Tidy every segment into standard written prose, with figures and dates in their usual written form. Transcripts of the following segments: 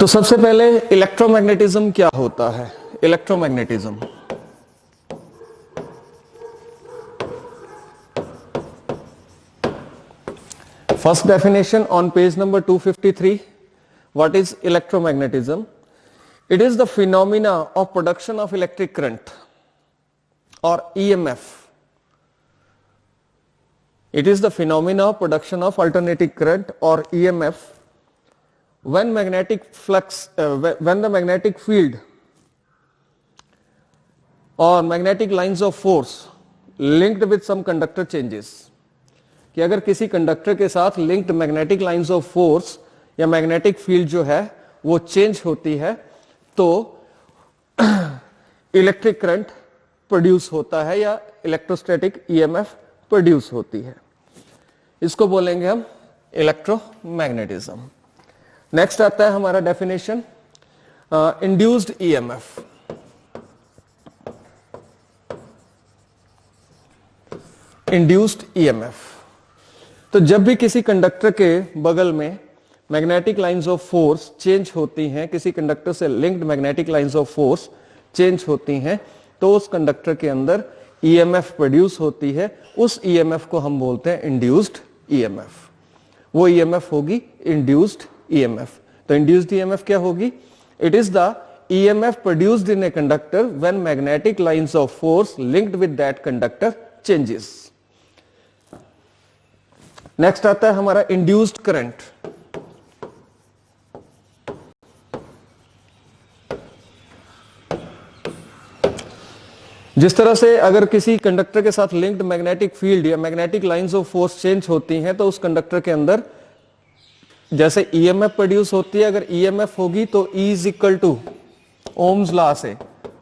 तो सबसे पहले इलेक्ट्रोमैग्नेटिज्म क्या होता है। Electromagnetism first definition on page number 253. What is electromagnetism? It is the phenomena of production of electric current और EMF. It is the phenomena of production of alternating current or EMF when magnetic flux, when the magnetic field or magnetic lines of force linked with some conductor changes. कि अगर किसी conductor के साथ linked magnetic lines of force या magnetic field जो है वो change होती है तो इलेक्ट्रिक करंट प्रोड्यूस होता है या इलेक्ट्रोस्टैटिक ईएमएफ प्रोड्यूस होती है. इसको बोलेंगे हम इलेक्ट्रोमैग्नेटिज्म. नेक्स्ट आता है हमारा definition induced EMF. Induced EMF तो जब भी किसी कंडक्टर के बगल में magnetic lines of force change होती हैं, किसी कंडक्टर से linked magnetic lines of force change होती हैं तो उस कंडक्टर के अंदर ईएमएफ प्रोड्यूस होती है. उस ईएमएफ को हम बोलते हैं इंड्यूस्ड ईएमएफ. वो ईएमएफ होगी इंड्यूस्ड ईएमएफ. तो इंड्यूस्ड ईएमएफ क्या होगी? It is the EMF produced in a conductor when magnetic lines of force linked with that conductor changes. Next आता है हमारा इंड्यूस्ड करंट. जिस तरह से अगर किसी कंडक्टर के साथ लिंक्ड मैग्नेटिक फील्ड या magnetic lines of force change होती हैं तो उस कंडक्टर के अंदर जैसे ईएमएफ प्रोड्यूस होती है, अगर ईएमएफ होगी तो E is equal to ohm's law से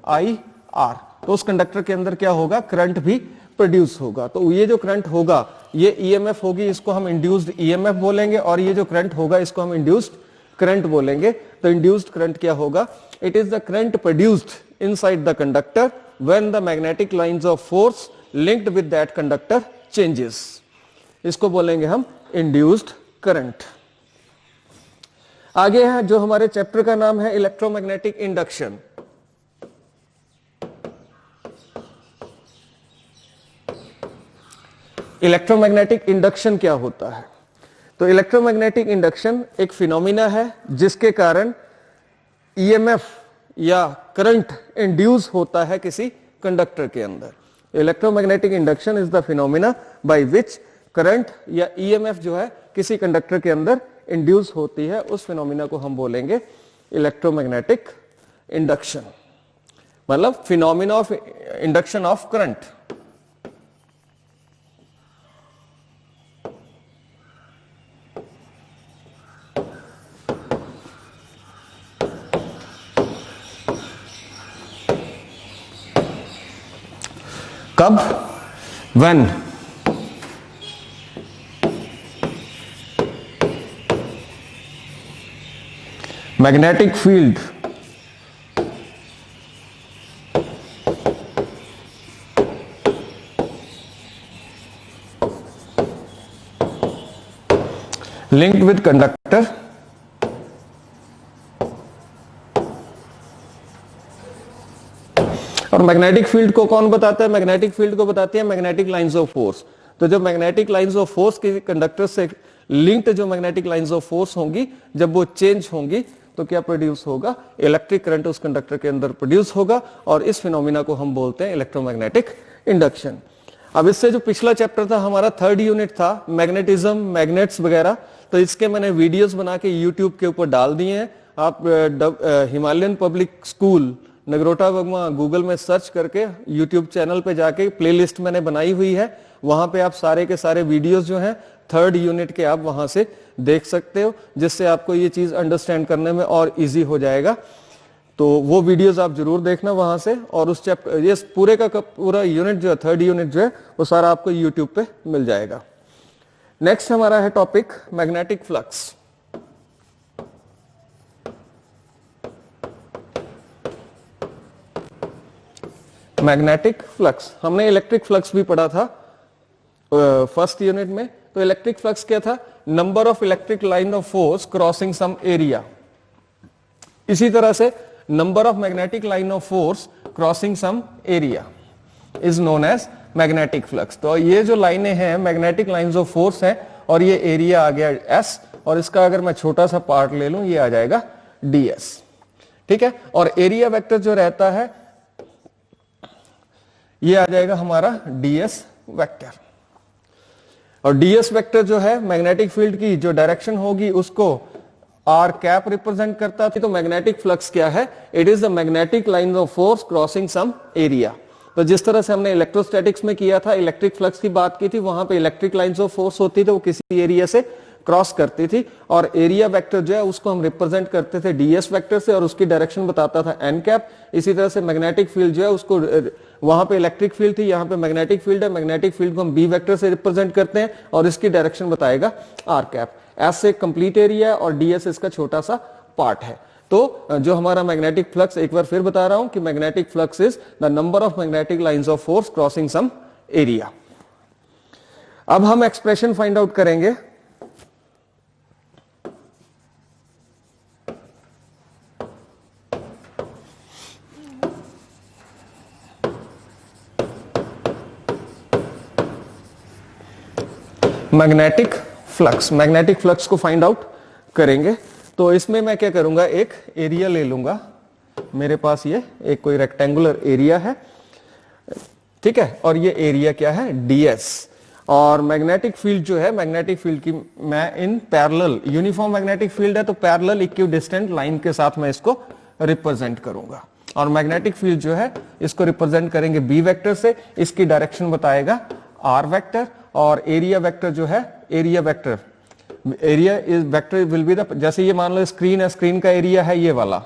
आई आर, तो उस कंडक्टर के अंदर क्या होगा? करंट भी प्रोड्यूस होगा. तो ये जो करंट होगा ये ईएमएफ होगी, इसको हम इंड्यूस्ड ईएमएफ बोलेंगे, और ये जो करंट होगा इसको हम इंड्यूस्ड करंट बोलेंगे. तो इंड्यूस्ड करंट क्या होगा? It is the current produced inside the conductor when the magnetic lines of force linked with that conductor changes. इसको बोलेंगे हम induced current. आगे है जो हमारे चैप्टर का नाम है इलेक्ट्रोमैग्नेटिक इंडक्शन. इलेक्ट्रोमैग्नेटिक इंडक्शन क्या होता है? तो इलेक्ट्रोमैग्नेटिक इंडक्शन एक फिनोमिना है जिसके कारण ईएमएफ या करंट इंड्यूस होता है किसी कंडक्टर के अंदर. Electromagnetic induction is the phenomena by which current या ईएमएफ जो है किसी कंडक्टर के अंदर इंड्यूस होती है. उस फिनोमिना को हम बोलेंगे इलेक्ट्रोमैग्नेटिक इंडक्शन, मतलब phenomena of induction of current. कब? When magnetic field linked with conductor और मैग्नेटिक फील्ड को कौन बताता है? मैग्नेटिक फील्ड को बताती है मैग्नेटिक लाइंस ऑफ फोर्स. तो जब मैग्नेटिक लाइंस ऑफ फोर्स के कंडक्टर से लिंक्ड जो मैग्नेटिक लाइंस ऑफ फोर्स होंगी जब वो चेंज होंगी तो क्या प्रोड्यूस होगा? इलेक्ट्रिक करंट उस कंडक्टर के अंदर प्रोड्यूस होगा, और इस फिनोमिना को हम बोलते हैं इलेक्ट्रोमैग्नेटिक इंडक्शन. अब इससे जो पिछला चैप्टर था हमारा थर्ड यूनिट था मैग्नेटिज्म, मैग्नेट्स वगैरह, तो इसके मैंने वीडियोस बना के यूट्यूब के ऊपर डाल दिए हैं. आप Himalayan public school Nagrota Verma Google में सर्च करके यूट्यूब चैनल पे जाके प्लेलिस्ट मैंने बनाई हुई है, वहां पे आप सारे के सारे वीडियोस जो हैं थर्ड यूनिट के आप वहां से देख सकते हो, जिससे आपको ये चीज अंडरस्टैंड करने में और इजी हो जाएगा. तो वो वीडियोस आप जरूर देखना वहां से, और उस चैप्टर ये पूरे का पूरा यूनिट जो है थर्ड यूनिट जो है वो सारा आपको यूट्यूब पे मिल जाएगा. नेक्स्ट हमारा है topic magnetic flux. Magnetic flux हमने इलेक्ट्रिक फ्लक्स भी पढ़ा था फर्स्ट यूनिट में. तो इलेक्ट्रिक फ्लक्स क्या था? Number of electric line of force crossing some area. इसी तरह से number of magnetic line of force crossing some area is known as magnetic flux. तो ये जो लाइनें हैं मैग्नेटिक लाइंस ऑफ फोर्स है, और ये एरिया आ गया एस, और इसका अगर मैं छोटा सा पार्ट ले लूं ये आ जाएगा ds, ठीक है। और एरिया वेक्टर जो रहता है ये आ जाएगा हमारा ds वेक्टर, और ds वेक्टर जो है मैग्नेटिक फील्ड की जो डायरेक्शन होगी उसको r कैप रिप्रेजेंट करता है। तो मैग्नेटिक फ्लक्स क्या है? It is the magnetic line of force crossing some area. तो जिस तरह से हमने इलेक्ट्रोस्टैटिक्स में किया था, इलेक्ट्रिक फ्लक्स की बात की थी, वहां पे इलेक्ट्रिक लाइंस ऑफ फोर्स होती थी, वो किसी एरिया से क्रॉस करती थी, और एरिया वेक्टर जो है उसको हम रिप्रेजेंट करते थे ds वेक्टर से, और उसकी डायरेक्शन बताता था n कैप। इसी तरह से मैग्नेटिक फील्ड जो है उसको, वहां पे इलेक्ट्रिक फील्ड थी, यहाँ पे मैग्नेटिक फील्ड है, मैग्नेटिक फील्ड को हम b वेक्टर से रिप्रेजेंट करते हैं, और इसकी डायरेक्शन बताएगा r कैप। s से कंप्लीट एरिया है और ds इसका छोटा सा पार्ट है। तो जो हमारा मैग्नेटिक फ्लक्स, एक बार फिर बता रहा हूं कि magnetic flux is the number of magnetic lines of force crossing some area. अब हम एक्सप्रेशन फाइंड आउट करेंगे। मैग्नेटिक फ्लक्स को फाइंड आउट करेंगे। तो इसमें मैं क्या करूंगा, एक एरिया ले लूंगा, मेरे पास ये एक कोई रेक्टेंगुलर एरिया है, ठीक है, और ये एरिया क्या है, ds। और मैग्नेटिक फील्ड जो है, मैग्नेटिक फील्ड की मैं in parallel, uniform magnetic field है तो पैरेलल इक्विडिस्टेंट लाइन के साथ मैं इसको रिप्रेजेंट करूंगा। और मैग्नेटिक फील्ड जो है इसको रिप्रेजेंट करेंगे b वेक्टर से, इसकी डायरेक्शन बताएगा r वेक्टर। और एरिया वेक्टर जो है, area vector, area is vector will be the, जैसे ये मान लो स्क्रीन है, स्क्रीन का एरिया है ये वाला,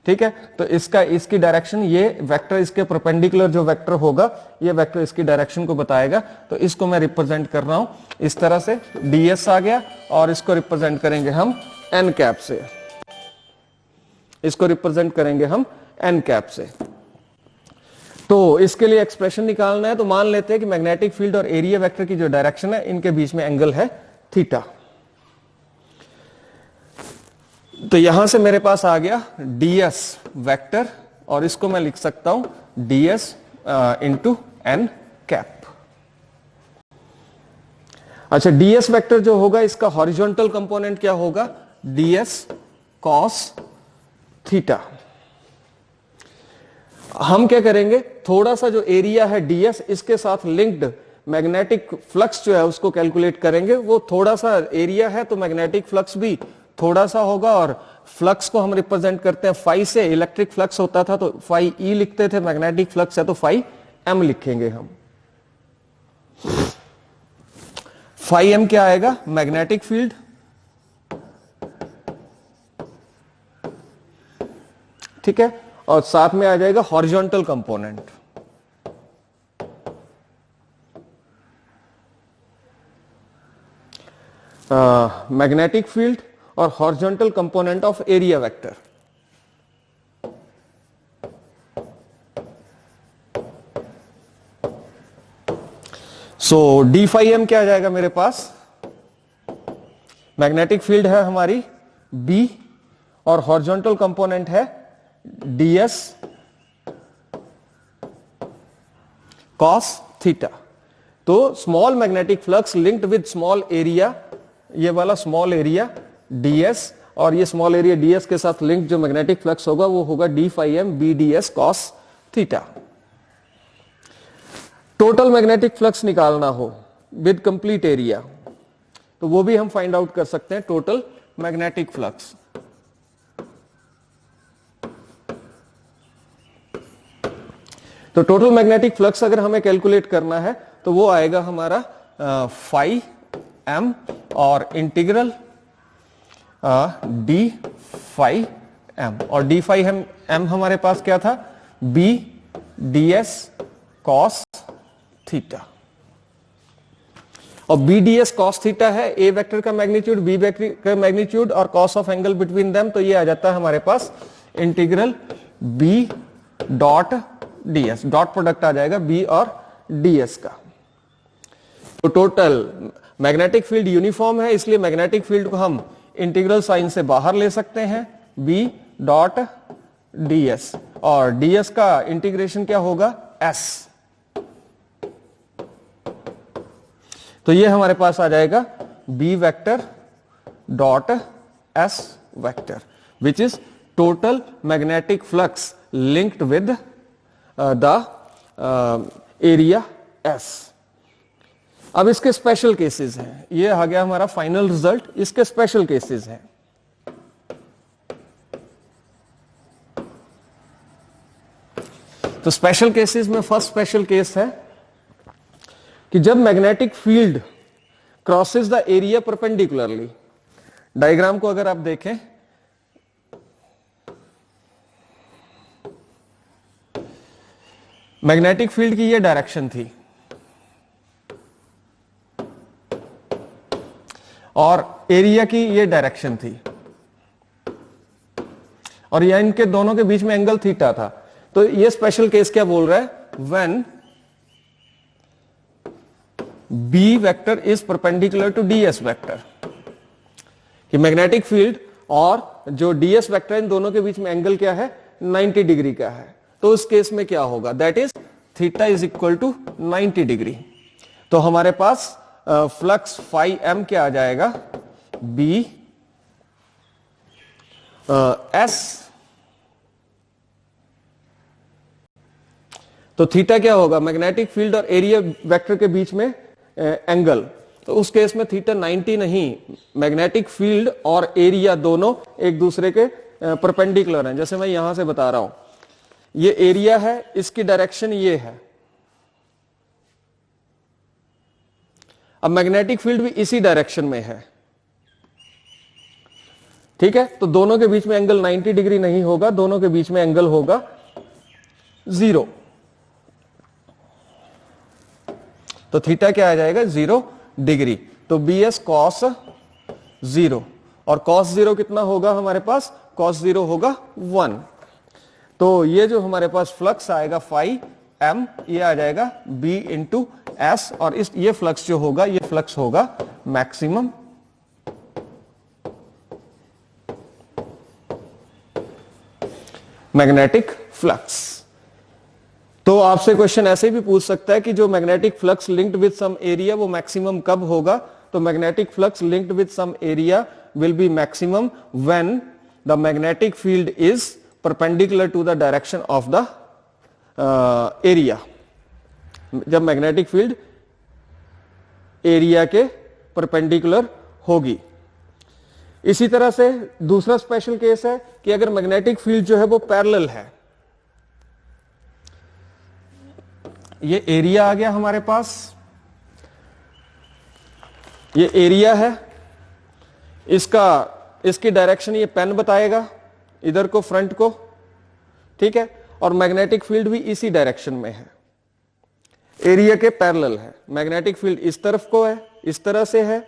ठीक है, तो इसकी डायरेक्शन, ये वेक्टर इसके परपेंडिकुलर जो वेक्टर होगा, ये वेक्टर इसकी डायरेक्शन को बताएगा। तो इसको मैं रिप्रेजेंट कर रहा हूं इस तरह से, ds आ गया, और इसको रिप्रेजेंट करेंगे हम n कैप से, इसको रिप्रेजेंट करेंगे हम n कैप से। तो इसके लिए एक्सप्रेशन निकालना है, तो मान लेते हैं कि मैग्नेटिक फील्ड और एरिया वेक्टर की जो डायरेक्शन है, इनके बीच में एंगल है थीटा। तो यहां से मेरे पास आ गया ds वेक्टर, और इसको मैं लिख सकता हूं ds इंटू n कैप। अच्छा, ds वेक्टर जो होगा इसका हॉरिजॉन्टल कंपोनेंट क्या होगा, ds cos थीटा। हम क्या करेंगे, थोड़ा सा जो एरिया है ds, इसके साथ लिंक्ड मैग्नेटिक फ्लक्स जो है उसको कैलकुलेट करेंगे। वो थोड़ा सा एरिया है तो मैग्नेटिक फ्लक्स भी थोड़ा सा होगा, और फ्लक्स को हम रिप्रेजेंट करते हैं फाई से। इलेक्ट्रिक फ्लक्स होता था तो फाई ई लिखते थे, मैग्नेटिक फ्लक्स है तो फाई एम लिखेंगे हम। फाई एम क्या आएगा, मैग्नेटिक फील्ड, ठीक है, और साथ में आ जाएगा हॉरिजॉन्टल कंपोनेंट। मैग्नेटिक फील्ड और horizontal component of area vector. So d phi m क्या आ जाएगा मेरे पास, मैग्नेटिक फील्ड है हमारी B, और हॉरिजॉन्टल कंपोनेंट है ds cos थीटा। तो small magnetic flux linked with small area, ये वाला स्मॉल एरिया ds, और ये स्मॉल एरिया ds के साथ लिंक जो मैग्नेटिक फ्लक्स होगा वो होगा d phi m b ds cos theta. Total magnetic flux निकालना हो विद कंप्लीट एरिया, तो वो भी हम फाइंड आउट कर सकते हैं, टोटल मैग्नेटिक फ्लक्स। तो टोटल मैग्नेटिक फ्लक्स अगर हमें कैलकुलेट करना है तो वो आएगा हमारा फाई एम और इंटीग्रल डी फाई एम, और डी फाई एम हमारे पास क्या था, B D S cos theta. और B D S cos theta है ए वेक्टर का मैग्नीट्यूड, बी वेक्टर का मैग्नीट्यूड और cos of angle between them, तो ये आ जाता है हमारे पास integral B dot ds, dot product आ जाएगा b और ds का। तो टोटल मैग्नेटिक फील्ड यूनिफॉर्म है, इसलिए मैग्नेटिक फील्ड को हम इंटीग्रल साइन से बाहर ले सकते हैं, b डॉट ds, और ds का इंटीग्रेशन क्या होगा, s। तो ये हमारे पास आ जाएगा b vector dot s vector which is total magnetic flux linked with the area s। अब इसके स्पेशल केसेस हैं, ये आ गया हमारा फाइनल रिजल्ट, इसके स्पेशल केसेस हैं। तो स्पेशल केसेस में फर्स्ट स्पेशल केस है कि जब magnetic field crosses the area perpendicularly. Diagram को अगर आप देखें, मैग्नेटिक फील्ड की ये डायरेक्शन थी और एरिया की ये डायरेक्शन थी, और यह इनके दोनों के बीच में एंगल थीटा था। तो ये स्पेशल केस क्या बोल रहा है, when B vector is perpendicular to ds vector, कि मैग्नेटिक फील्ड और जो ds वेक्टर इन दोनों के बीच में एंगल क्या है, 90 डिग्री का है। तो उस केस में क्या होगा, that is theta is equal to 90 degree. तो हमारे पास फ्लक्स फाई m क्या आ जाएगा, b s। तो थीटा क्या होगा, मैग्नेटिक फील्ड और एरिया वेक्टर के बीच में एंगल। तो उस केस में थीटा 90 नहीं, मैग्नेटिक फील्ड और एरिया दोनों एक दूसरे के परपेंडिकुलर हैं। जैसे मैं यहां से बता रहा हूं, ये एरिया है, इसकी डायरेक्शन ये है। अब मैग्नेटिक फील्ड भी इसी डायरेक्शन में है, ठीक है। तो दोनों के बीच में एंगल 90 डिग्री नहीं होगा, दोनों के बीच में एंगल होगा 0। तो थीटा क्या आ जाएगा, 0 डिग्री। तो बी एस कॉस 0, और कॉस 0 कितना होगा हमारे पास, कॉस 0 होगा 1। तो ये जो हमारे पास फ्लक्स आएगा फाई m, ये आ जाएगा b इंटू एस, और इस ये फ्लक्स जो होगा, ये फ्लक्स होगा मैक्सिमम मैग्नेटिक फ्लक्स। तो आपसे क्वेश्चन ऐसे भी पूछ सकता है कि जो magnetic flux linked with some area वो मैक्सिमम कब होगा। तो magnetic flux linked with some area will be maximum when the magnetic field is perpendicular to the direction of the area. जब मैग्नेटिक फील्ड एरिया के परपेंडिकुलर होगी। इसी तरह से दूसरा स्पेशल केस है कि अगर मैग्नेटिक फील्ड जो है वो पैरेलल है, ये एरिया आ गया हमारे पास, ये एरिया है, इसकी डायरेक्शन ये पेन बताएगा, इधर को फ्रंट को, ठीक है। और मैग्नेटिक फील्ड भी इसी डायरेक्शन में है, एरिया के पैरेलल है। मैग्नेटिक फील्ड इस तरफ को है, इस तरह से है,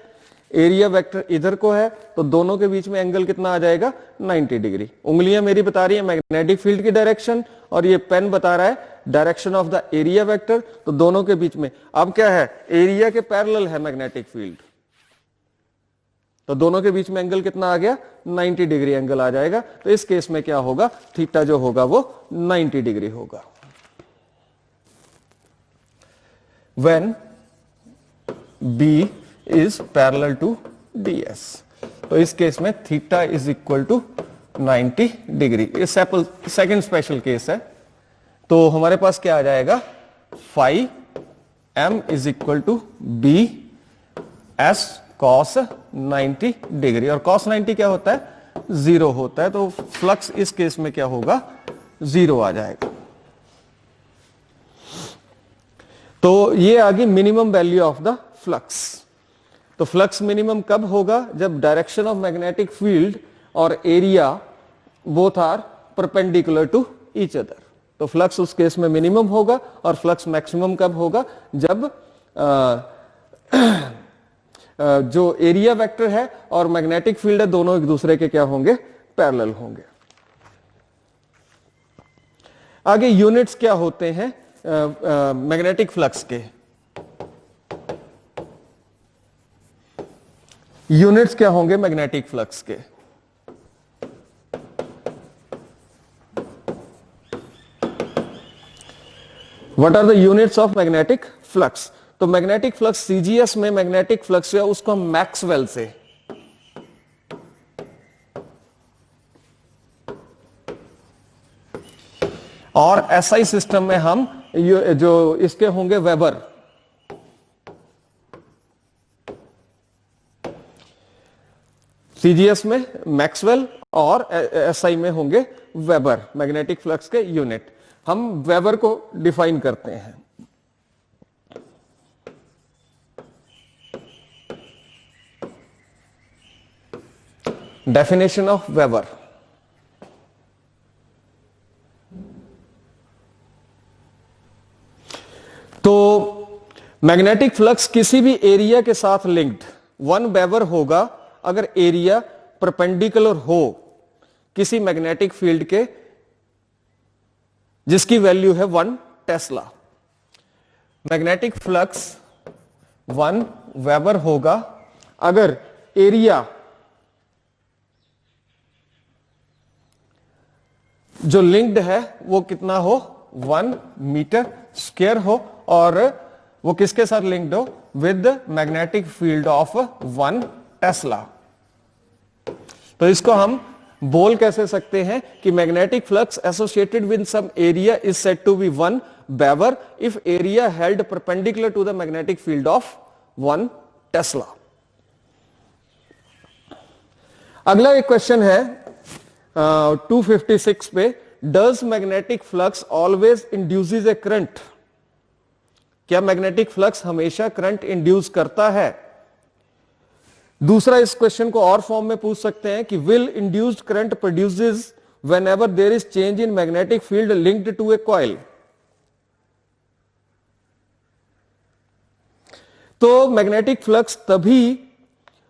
एरिया वेक्टर इधर को है, तो दोनों के बीच में एंगल कितना आ जाएगा, 90 डिग्री। उंगलियां मेरी बता रही है मैग्नेटिक फील्ड की डायरेक्शन, और ये पेन बता रहा है direction of the area vector. तो दोनों के बीच में अब क्या है, एरिया के पैरेलल है मैग्नेटिक फील्ड, तो दोनों के बीच में एंगल कितना आ गया, 90 डिग्री एंगल आ जाएगा। तो इस केस में क्या होगा, थीटा जो होगा वो 90 डिग्री होगा। When B is parallel to ds, तो इस केस में theta is equal to 90 degree. ये सेकंड स्पेशल केस है। तो हमारे पास क्या आ जाएगा, phi m is equal to B S cos 90 degree, और कॉस 90 क्या होता है, 0 होता है। तो फ्लक्स इस केस में क्या होगा, 0 आ जाएगा। तो ये आ गई minimum value of the flux. तो फ्लक्स मिनिमम कब होगा, जब डायरेक्शन ऑफ मैग्नेटिक फील्ड और area both are perpendicular to each other. तो फ्लक्स उस केस में मिनिमम होगा। और फ्लक्स मैक्सिमम कब होगा, जब जो एरिया वेक्टर है और मैग्नेटिक फील्ड है दोनों एक दूसरे के क्या होंगे, पैरेलल होंगे। आगे यूनिट्स क्या होते हैं मैग्नेटिक फ्लक्स के, यूनिट्स क्या होंगे मैग्नेटिक फ्लक्स के। What are the units of magnetic flux? तो मैग्नेटिक फ्लक्स सीजीएस में मैग्नेटिक फ्लक्स है उसको हम मैक्सवेल से, और एसआई सिस्टम में हम जो इसके होंगे वेबर। सीजीएस में मैक्सवेल और एसआई में होंगे वेबर, मैग्नेटिक फ्लक्स के यूनिट। हम वेबर को डिफाइन करते हैं। Definition of weber. तो मैग्नेटिक फ्लक्स किसी भी एरिया के साथ लिंक्ड 1 वेबर होगा अगर एरिया परपेंडिकुलर हो किसी मैग्नेटिक फील्ड के जिसकी वैल्यू है 1 टेस्ला। मैग्नेटिक फ्लक्स 1 वेबर होगा अगर एरिया जो लिंक्ड है वो कितना हो, 1 मीटर स्क्वायर हो, और वो किसके साथ लिंक्ड हो, with magnetic field of 1 tesla. तो इसको हम बोल कैसे सकते हैं कि magnetic flux associated with some area is said to be 1 weber if area held perpendicular to the magnetic field of 1 tesla. अगला एक क्वेश्चन है 256 पे, does magnetic flux always induces a current? क्या मैग्नेटिक फ्लक्स हमेशा current induce करता है? दूसरा इस क्वेश्चन को और फॉर्म में पूछ सकते हैं कि will induced current produces whenever there is change in magnetic field linked to a coil. तो मैग्नेटिक फ्लक्स तभी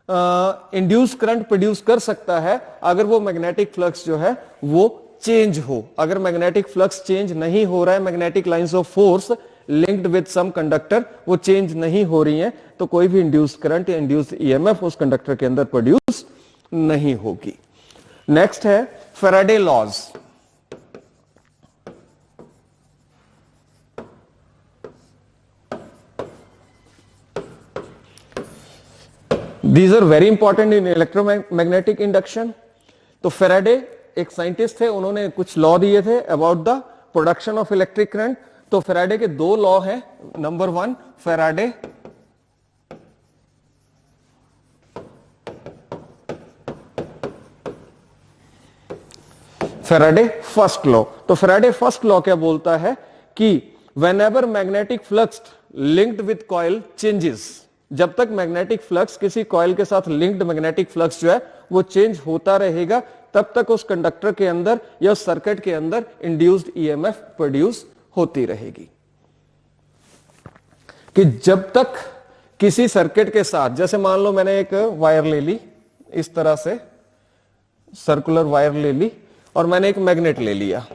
इंड्यूस करंट प्रोड्यूस कर सकता है अगर वो मैग्नेटिक फ्लक्स जो है वो चेंज हो। अगर मैग्नेटिक फ्लक्स चेंज नहीं हो रहा है, magnetic lines of force linked with some conductor वो चेंज नहीं हो रही हैं, तो कोई भी इंड्यूस करंट या इंड्यूस ईएमएफ उस कंडक्टर के अंदर प्रोड्यूस नहीं होगी। नेक्स्ट है Faraday laws. These are very important in electromagnetic induction. तो फैराडे एक साइंटिस्ट थे, उन्होंने कुछ लॉ दिए थे about the production of electric current. तो फैराडे के 2 लॉ हैं। Number 1 Faraday first law. तो फैराडे फर्स्ट लॉ क्या बोलता है कि whenever magnetic flux linked with coil changes, जब तक मैग्नेटिक फ्लक्स किसी कॉइल के साथ लिंक्ड मैग्नेटिक फ्लक्स जो है वो चेंज होता रहेगा, तब तक उस कंडक्टर के अंदर या सर्किट के अंदर इंड्यूस्ड ईएमएफ प्रोड्यूस होती रहेगी। कि जब तक किसी सर्किट के साथ, जैसे मान लो मैंने एक वायर ले ली, इस तरह से सर्कुलर वायर ले ली, और मैंने एक मैग्नेट ले लिया।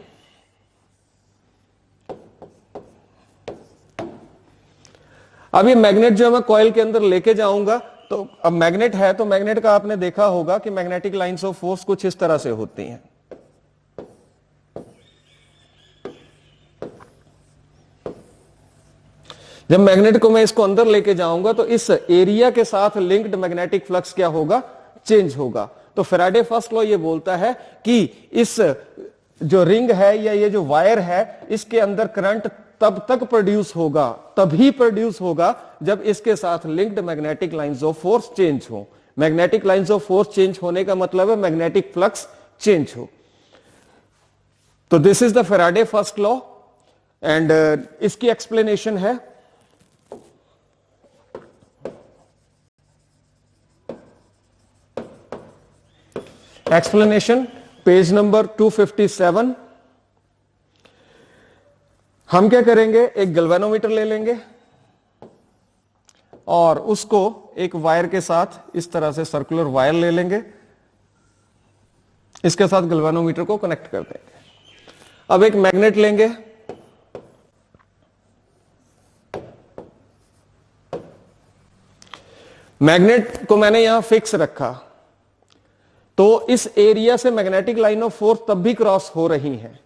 अब ये मैग्नेट जो मैं कॉइल के अंदर लेके जाऊंगा, तो अब मैग्नेट है तो मैग्नेट का आपने देखा होगा कि मैग्नेटिक लाइंस ऑफ फोर्स कुछ इस तरह से होती हैं। जब मैग्नेट को मैं इसको अंदर लेके जाऊंगा तो इस एरिया के साथ लिंक्ड मैग्नेटिक फ्लक्स क्या होगा, चेंज होगा। तो फैराडे फर्स्ट लॉ ये बोलता है कि इस जो रिंग है या ये जो वायर है, इसके अंदर करंट तब तक प्रोड्यूस होगा, तभी प्रोड्यूस होगा जब इसके साथ linked magnetic lines of force change हो। Magnetic lines of force change होने का मतलब है मैग्नेटिक फ्लक्स चेंज हो। तो this is the Faraday first law and इसकी एक्सप्लेनेशन है पेज नंबर 257। हम क्या करेंगे, एक गैल्वेनोमीटर ले लेंगे और उसको एक वायर के साथ इस तरह से सर्कुलर वायर ले लेंगे, इसके साथ गैल्वेनोमीटर को कनेक्ट कर देंगे। अब एक मैग्नेट लेंगे, मैग्नेट को मैंने यहां फिक्स रखा, तो इस एरिया से मैग्नेटिक लाइन ऑफ फोर्स तब भी क्रॉस हो रही है।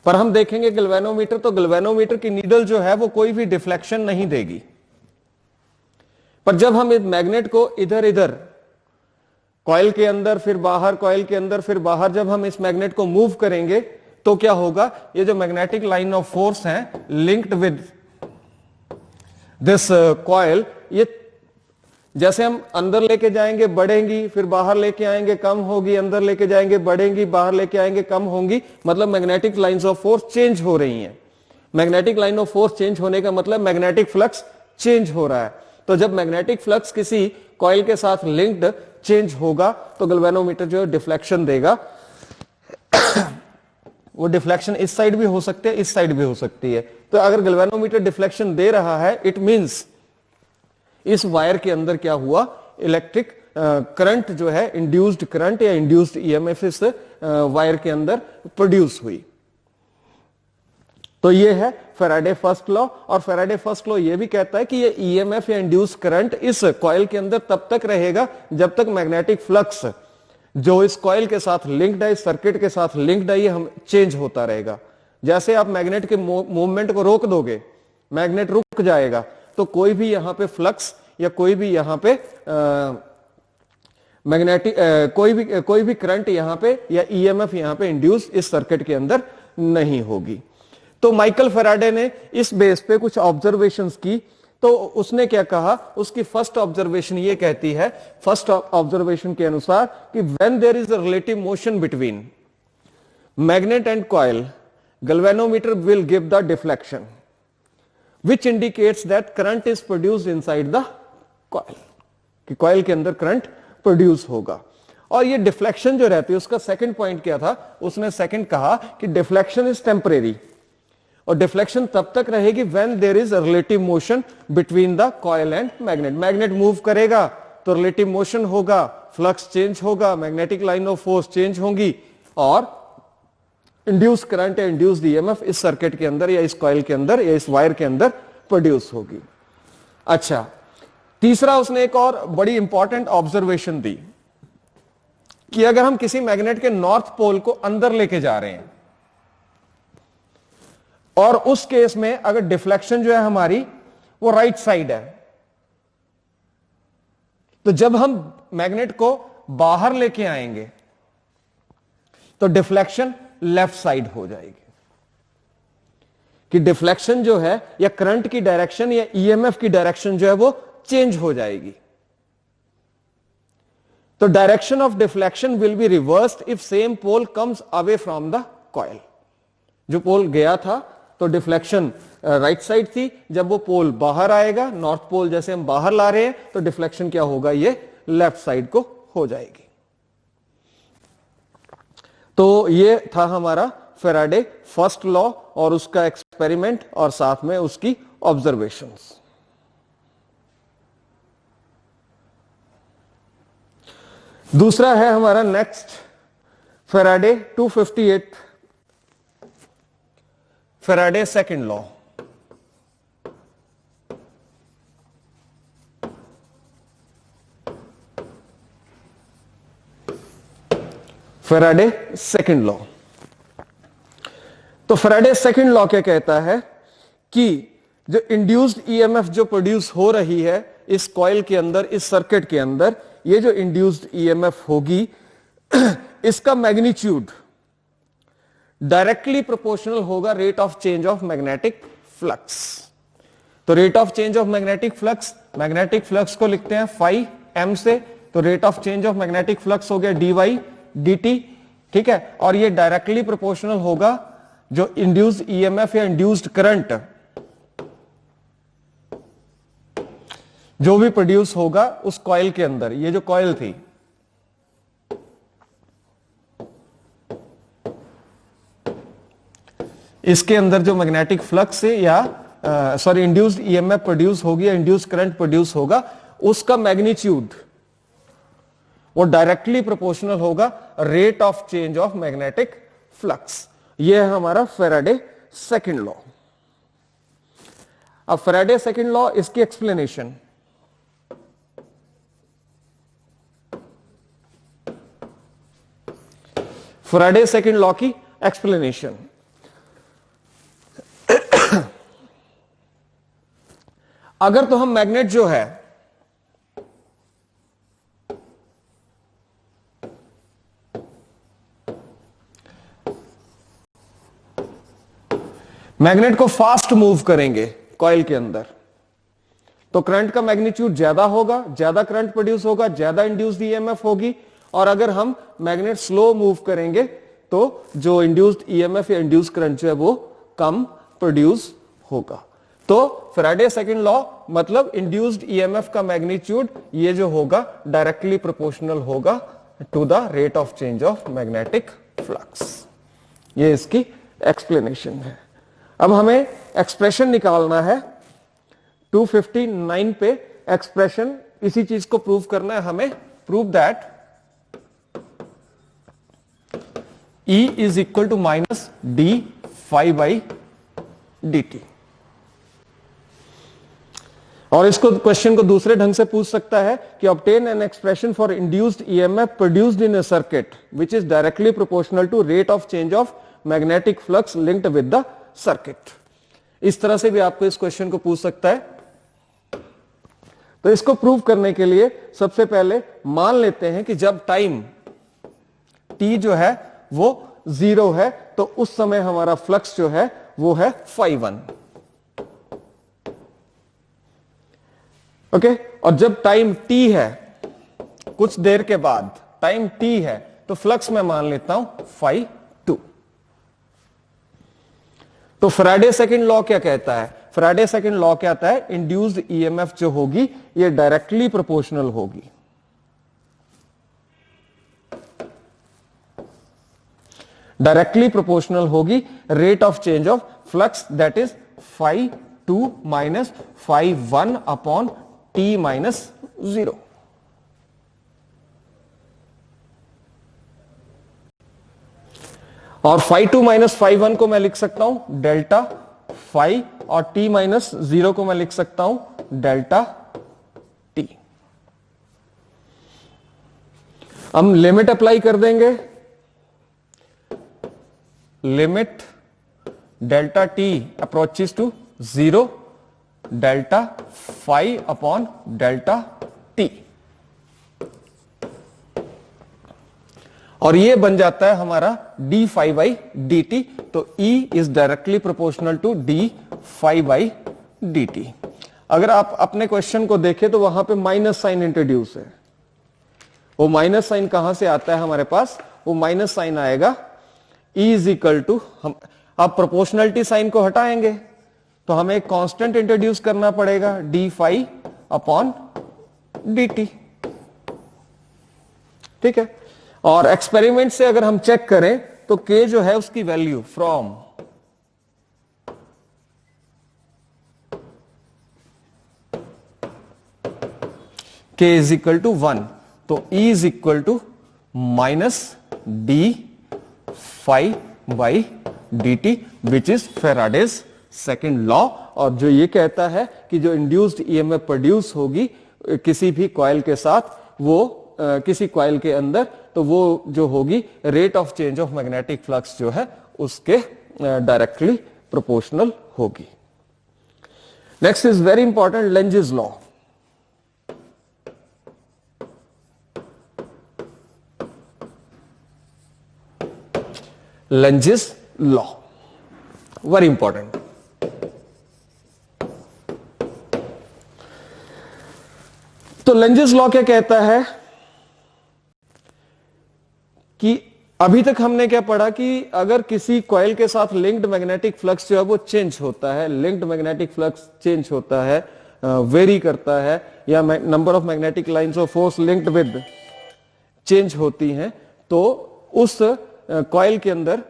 पर हम देखेंगे गैल्वेनोमीटर, तो गैल्वेनोमीटर की नीडल जो है वो कोई भी डिफ्लेक्शन नहीं देगी। पर जब हम इस मैग्नेट को इधर इधर कॉइल के अंदर फिर बाहर, कॉइल के अंदर फिर बाहर, जब हम इस मैग्नेट को मूव करेंगे तो क्या होगा, ये जो मैग्नेटिक लाइन ऑफ फोर्स है लिंक्ड विद दिस कॉइल, ये जैसे हम अंदर लेके जाएंगे बढ़ेंगी, फिर बाहर लेके आएंगे कम होगी, अंदर लेके जाएंगे बढ़ेंगी, बाहर लेके आएंगे कम होंगी, मतलब magnetic lines of force change हो रही हैं। Magnetic line of force change होने का मतलब मैग्नेटिक फ्लक्स चेंज हो रहा है। तो जब मैग्नेटिक फ्लक्स किसी कॉइल के साथ लिंक्ड चेंज होगा तो गैल्वेनोमीटर जो है डिफ्लेक्शन देगा। वो डिफ्लेक्शन इस साइड भी हो सकती है, इस साइड भी हो सकती है। तो अगर गैल्वेनोमीटर डिफ्लेक्शन दे रहा है, इट मींस इस वायर के अंदर क्या हुआ, इलेक्ट्रिक करंट जो है, इंड्यूस्ड करंट या इंड्यूस्ड ईएमएफ इस वायर के अंदर प्रोड्यूस हुई। तो ये है फैराडे फर्स्ट लॉ। और फैराडे फर्स्ट लॉ ये भी कहता है कि ये ईएमएफ या इंड्यूस्ड करंट इस कॉइल के अंदर तब तक रहेगा जब तक मैग्नेटिक फ्लक्स जो इस कॉइल के साथ लिंक्ड है, इस सर्किट के साथ लिंक्ड है, ये हम चेंज होता रहेगा। जैसे आप मैग्नेट के मूवमेंट को रोक दोगे, मैग्नेट रुक जाएगा, तो कोई भी यहां पे फ्लक्स या कोई भी यहां पे मैग्नेटिक कोई भी करंट यहां पे या ईएमएफ यहां पे इंड्यूस इस सर्किट के अंदर नहीं होगी। तो माइकल फैराडे ने इस बेस पे कुछ ऑब्जर्वेशंस की। तो उसने क्या कहा, उसकी फर्स्ट ऑब्जर्वेशन ये कहती है, फर्स्ट ऑब्जर्वेशन के अनुसार कि when there is a relative motion between magnet and coil, galvanometer will give the deflection which indicates that current is produced inside the coil, कि कॉइल के अंदर करंट प्रोड्यूस होगा। और ये डिफ्लेक्शन जो रहती है, उसका सेकंड पॉइंट क्या था, उसने सेकंड कहा कि डिफ्लेक्शन इज टेम्परेरी, और डिफ्लेक्शन तब तक रहेगी when there is relative motion between the coil and magnet. Magnet move करेगा तो रिलेटिव मोशन होगा, फ्लक्स चेंज होगा, magnetic line of force change होंगी, और इंड्यूस करंट या इंड्यूस ईएमएफ इस सर्किट के अंदर या इस कॉइल के अंदर या इस वायर के अंदर प्रोड्यूस होगी। अच्छा, तीसरा उसने एक और बड़ी इंपॉर्टेंट ऑब्जर्वेशन दी कि अगर हम किसी मैग्नेट के नॉर्थ पोल को अंदर लेके जा रहे हैं और उस केस में अगर डिफ्लेक्शन जो है हमारी वो राइट साइड है, तो जब हम मैग्नेट को बाहर लेके आएंगे तो डिफ्लेक्शन लेफ्ट साइड हो जाएगी, कि डिफ्लेक्शन जो है या करंट की डायरेक्शन या ईएमएफ की डायरेक्शन जो है वो चेंज हो जाएगी। तो direction of deflection will be reversed if same pole comes away from the coil. जो पोल गया था तो डिफ्लेक्शन राइट साइड थी, जब वो पोल बाहर आएगा, नॉर्थ पोल जैसे हम बाहर ला रहे हैं, तो डिफ्लेक्शन क्या होगा, ये लेफ्ट साइड को हो जाएगी। तो ये था हमारा फैराडे फर्स्ट लॉ और उसका एक्सपेरिमेंट और साथ में उसकी ऑब्जर्वेशंस। दूसरा है हमारा next Faraday 258, Faraday second law. Faraday second law. तो फैराडे सेकंड लॉ क्या कहता है कि जो इंड्यूस्ड ईएमएफ जो प्रोड्यूस हो रही है इस कॉइल के अंदर, इस सर्किट के अंदर, ये जो इंड्यूस्ड ईएमएफ होगी इसका मैग्नीट्यूड डायरेक्टली प्रोपोर्शनल होगा rate of change of magnetic flux. तो rate of change of magnetic flux को लिखते हैं फाई एम से, तो rate of change of magnetic flux हो गया dy dt, ठीक है। और ये डायरेक्टली प्रोपोर्शनल होगा जो इंड्यूस्ड ईएमएफ या इंड्यूस्ड करंट जो भी प्रोड्यूस होगा उस कॉइल के अंदर। ये जो कॉइल थी, इसके अंदर जो मैग्नेटिक फ्लक्स है या इंड्यूस्ड ईएमएफ प्रोड्यूस होगी या इंड्यूस्ड करंट प्रोड्यूस होगा, उसका मैग्नीट्यूड वो डायरेक्टली प्रोपोर्शनल होगा rate of change of magnetic flux. ये है हमारा फैराडे सेकंड लॉ। अब फैराडे सेकंड लॉ, इसकी एक्सप्लेनेशन, फैराडे सेकंड लॉ की एक्सप्लेनेशन। अगर तो हम मैग्नेट जो है मैग्नेट को फास्ट मूव करेंगे कॉइल के अंदर, तो करंट का मैग्नीट्यूड ज्यादा होगा, ज्यादा करंट प्रोड्यूस होगा, ज्यादा इंड्यूस्ड ईएमएफ होगी। और अगर हम मैग्नेट स्लो मूव करेंगे तो जो इंड्यूस्ड ईएमएफ या इंड्यूस्ड करंट जो है वो कम प्रोड्यूस होगा। तो फैराडे सेकंड लॉ मतलब इंड्यूस्ड ईएमएफ का मैग्नीट्यूड ये जो होगा डायरेक्टली प्रोपोर्शनल होगा to the rate of change of magnetic flux. ये इसकी एक्सप्लेनेशन है। अब हमें एक्सप्रेशन निकालना है 259 पे। एक्सप्रेशन इसी चीज को प्रूव करना है हमें। Prove that E is equal to minus D phi by d t. और इसको क्वेश्चन को दूसरे ढंग से पूछ सकता है कि obtain an expression for induced EMF produced in a circuit which is directly proportional to rate of change of magnetic flux linked with the circuit. इस तरह से भी आपको इस क्वेश्चन को पूछ सकता है। तो इसको प्रूव करने के लिए सबसे पहले मान लेते हैं कि जब टाइम t जो है वो 0 है तो उस समय हमारा फ्लक्स जो है वो है φ1। ओके, और जब टाइम t है कुछ देर के बाद टाइम t है तो फ्लक्स मैं मान लेता हूं φ2। तो फैराडे सेकंड लॉ क्या कहता है? फैराडे सेकंड लॉ कहता है इंड्यूस्ड ईएमएफ जो होगी ये डायरेक्टली प्रोपोर्शनल होगी। डायरेक्टली प्रोपोर्शनल होगी rate of change of flux that is φ2 minus φ1 upon t minus 0। और φ2 माइनस φ1 को मैं लिख सकता हूं डेल्टा फाई और t माइनस 0 को मैं लिख सकता हूं डेल्टा t। हम लिमिट अप्लाई कर देंगे। Limit delta t approaches to 0 delta phi upon delta t, और ये बन जाता है हमारा d phi by d t. तो E is directly proportional to d phi by d t. अगर आप अपने क्वेश्चन को देखें तो वहां पे माइनस साइन इंट्रोड्यूस है। वो माइनस साइन कहां से आता है हमारे पास? वो माइनस साइन आएगा E इज इक्वल टू, हम अब प्रोपोर्शनलिटी साइन को हटाएंगे तो हमें एक कांस्टेंट इंट्रोड्यूस करना पड़ेगा d phi upon D t. ठीक है, और एक्सपेरिमेंट से अगर हम चेक करें तो k जो है उसकी value from k is equal to 1, तो E is equal to minus D phi by d t which is Faraday's second law. और जो ये कहता है कि जो इंड्यूस्ड ईएमएफ प्रोड्यूस होगी किसी भी कॉइल के साथ, वो किसी कॉइल के अंदर, तो वो जो होगी rate of change of magnetic flux जो है उसके डायरेक्टली प्रोपोर्शनल होगी। Next is very important, Lenz's law. Lenz's law very important. तो लेंजेस लॉ क्या कहता है कि अभी तक हमने क्या पढ़ा कि अगर किसी कॉइल के साथ लिंक्ड मैग्नेटिक फ्लक्स जो है वो चेंज होता है, लिंक्ड मैग्नेटिक फ्लक्स चेंज होता है, वेरी करता है, या number of magnetic lines of force linked with change होती हैं, तो उस कॉइल के अंदर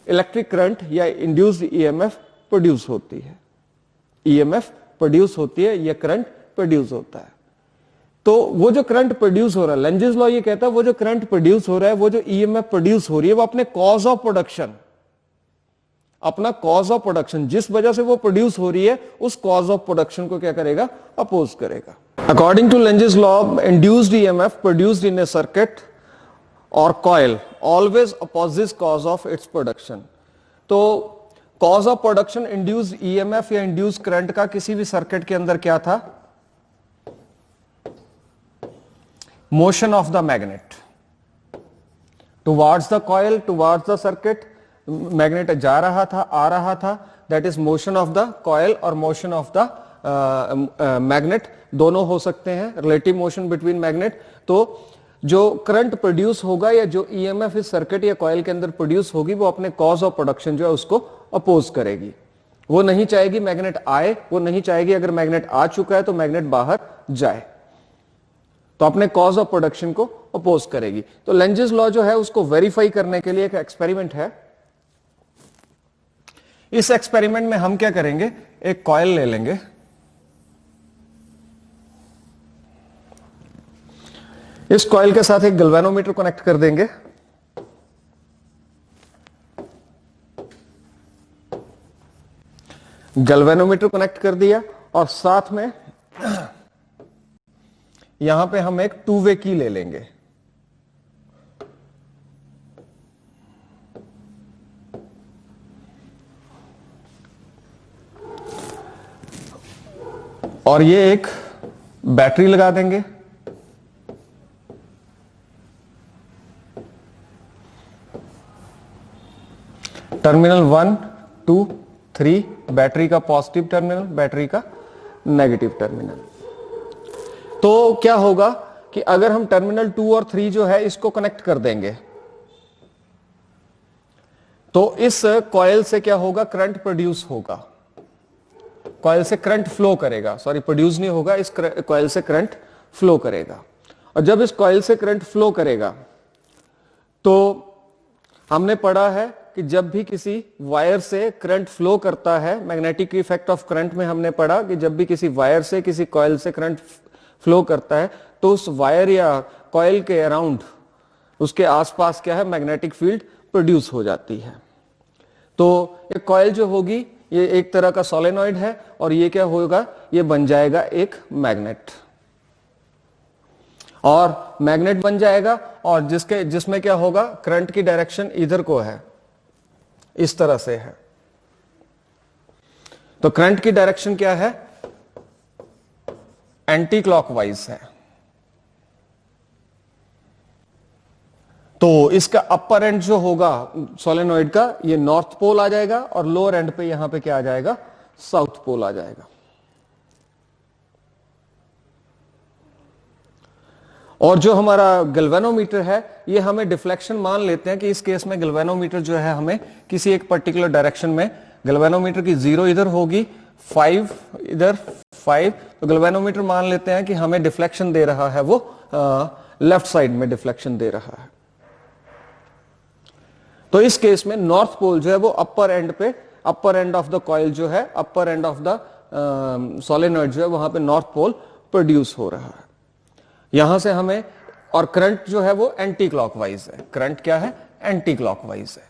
इलेक्ट्रिक करंट या इंड्यूस्ड ईएमएफ प्रोड्यूस होती है। ईएमएफ प्रोड्यूस होती है या करंट प्रोड्यूस होता है। तो वो जो करंट प्रोड्यूस हो रहा है, लेंजेस लॉ ये कहता है वो जो करंट प्रोड्यूस हो रहा है, वो जो ईएमएफ प्रोड्यूस हो रही है, वो अपने कॉज ऑफ प्रोडक्शन, अपना कॉज ऑफ प्रोडक्शन जिस वजह से वो प्रोड्यूस हो रही है उस कॉज ऑफ प्रोडक्शन को क्या करेगा? अपोज करेगा। According to Lenz's law, induced EMF produced in a circuit or coil always opposes cause of its production. तो cause of production induce EMF या इंड्यूस करंट का किसी भी सर्किट के अंदर क्या था? Motion of the magnet towards the coil, towards the circuit. Magnet जा रहा था, आ रहा था, that is motion of the coil और मोशन ऑफ द मैग्नेट, दोनों हो सकते हैं, रिलेटिव मोशन बिटवीन मैग्नेट। तो जो करंट प्रोड्यूस होगा या जो ईएमएफ इस सर्किट या कॉइल के अंदर प्रोड्यूस होगी, वो अपने कॉज ऑफ प्रोडक्शन जो है उसको अपोज करेगी। वो नहीं चाहेगी मैग्नेट आए, वो नहीं चाहेगी अगर मैग्नेट आ चुका है तो मैग्नेट बाहर जाए, तो अपने कॉज ऑफ प्रोडक्शन को अपोज करेगी। तो लेंजेस लॉ जो है उसको वेरीफाई करने के लिए एक एक्सपेरिमेंट है। इस एक्सपेरिमेंट में हम क्या करेंगे, एक कॉइल ले लेंगे, इस कॉइल के साथ एक गैल्वेनोमीटर कनेक्ट कर देंगे। गैल्वेनोमीटर कनेक्ट कर दिया और साथ में यहां पे हम एक टू वे की ले लेंगे। और ये एक बैटरी लगा देंगे। टर्मिनल 1, 2, 3 बैटरी का पॉजिटिव टर्मिनल, बैटरी का नेगेटिव टर्मिनल। तो क्या होगा कि अगर हम टर्मिनल 2 और 3 जो है इसको कनेक्ट कर देंगे तो इस कॉइल से क्या होगा, करंट प्रोड्यूस होगा, कॉइल से करंट फ्लो करेगा, सॉरी प्रोड्यूस नहीं होगा, इस कॉइल से करंट फ्लो करेगा। और जब इस कॉइल से करंट फ्लो करेगा तो हमने पढ़ा है कि जब भी किसी वायर से करंट फ्लो करता है, मैग्नेटिक इफेक्ट ऑफ करंट में हमने पढ़ा कि जब भी किसी वायर से किसी कॉइल से करंट फ्लो करता है तो उस वायर या कॉइल के अराउंड, उसके आसपास क्या है, मैग्नेटिक फील्ड प्रोड्यूस हो जाती है। तो एक कॉइल जो होगी ये एक तरह का सोलेनॉइड है और ये क्या होगा, ये बन जाएगा एक मैग्नेट, और मैग्नेट बन जाएगा और जिसमें क्या होगा, करंट की डायरेक्शन इधर को है, इस तरह से है। तो करंट की डायरेक्शन क्या है, एंटी क्लॉकवाइज है। तो इसका अपर एंड जो होगा सोलेनॉइड का, ये नॉर्थ पोल आ जाएगा और लोअर एंड पे यहां पे क्या आ जाएगा, साउथ पोल आ जाएगा। और जो हमारा गैल्वेनोमीटर है ये हमें डिफ्लेक्शन मान लेते हैं कि इस केस में गैल्वेनोमीटर जो है हमें किसी एक पर्टिकुलर डायरेक्शन में, गैल्वेनोमीटर की 0 इधर होगी, 5 इधर, 5, तो गैल्वेनोमीटर मान लेते हैं कि हमें डिफ्लेक्शन दे रहा है, वो लेफ्ट साइड में डिफ्लेक्शन दे रहा है। तो इस केस में नॉर्थ पोल जो है वो अपर एंड पे, अपर एंड ऑफ द कॉइल जो है, अपर एंड ऑफ द सोलेनॉइड जो है वहां पे नॉर्थ पोल प्रोड्यूस हो रहा है। यहां से हमें, और करंट जो है वो एंटी क्लॉकवाइज है, करंट क्या है, एंटी क्लॉकवाइज है।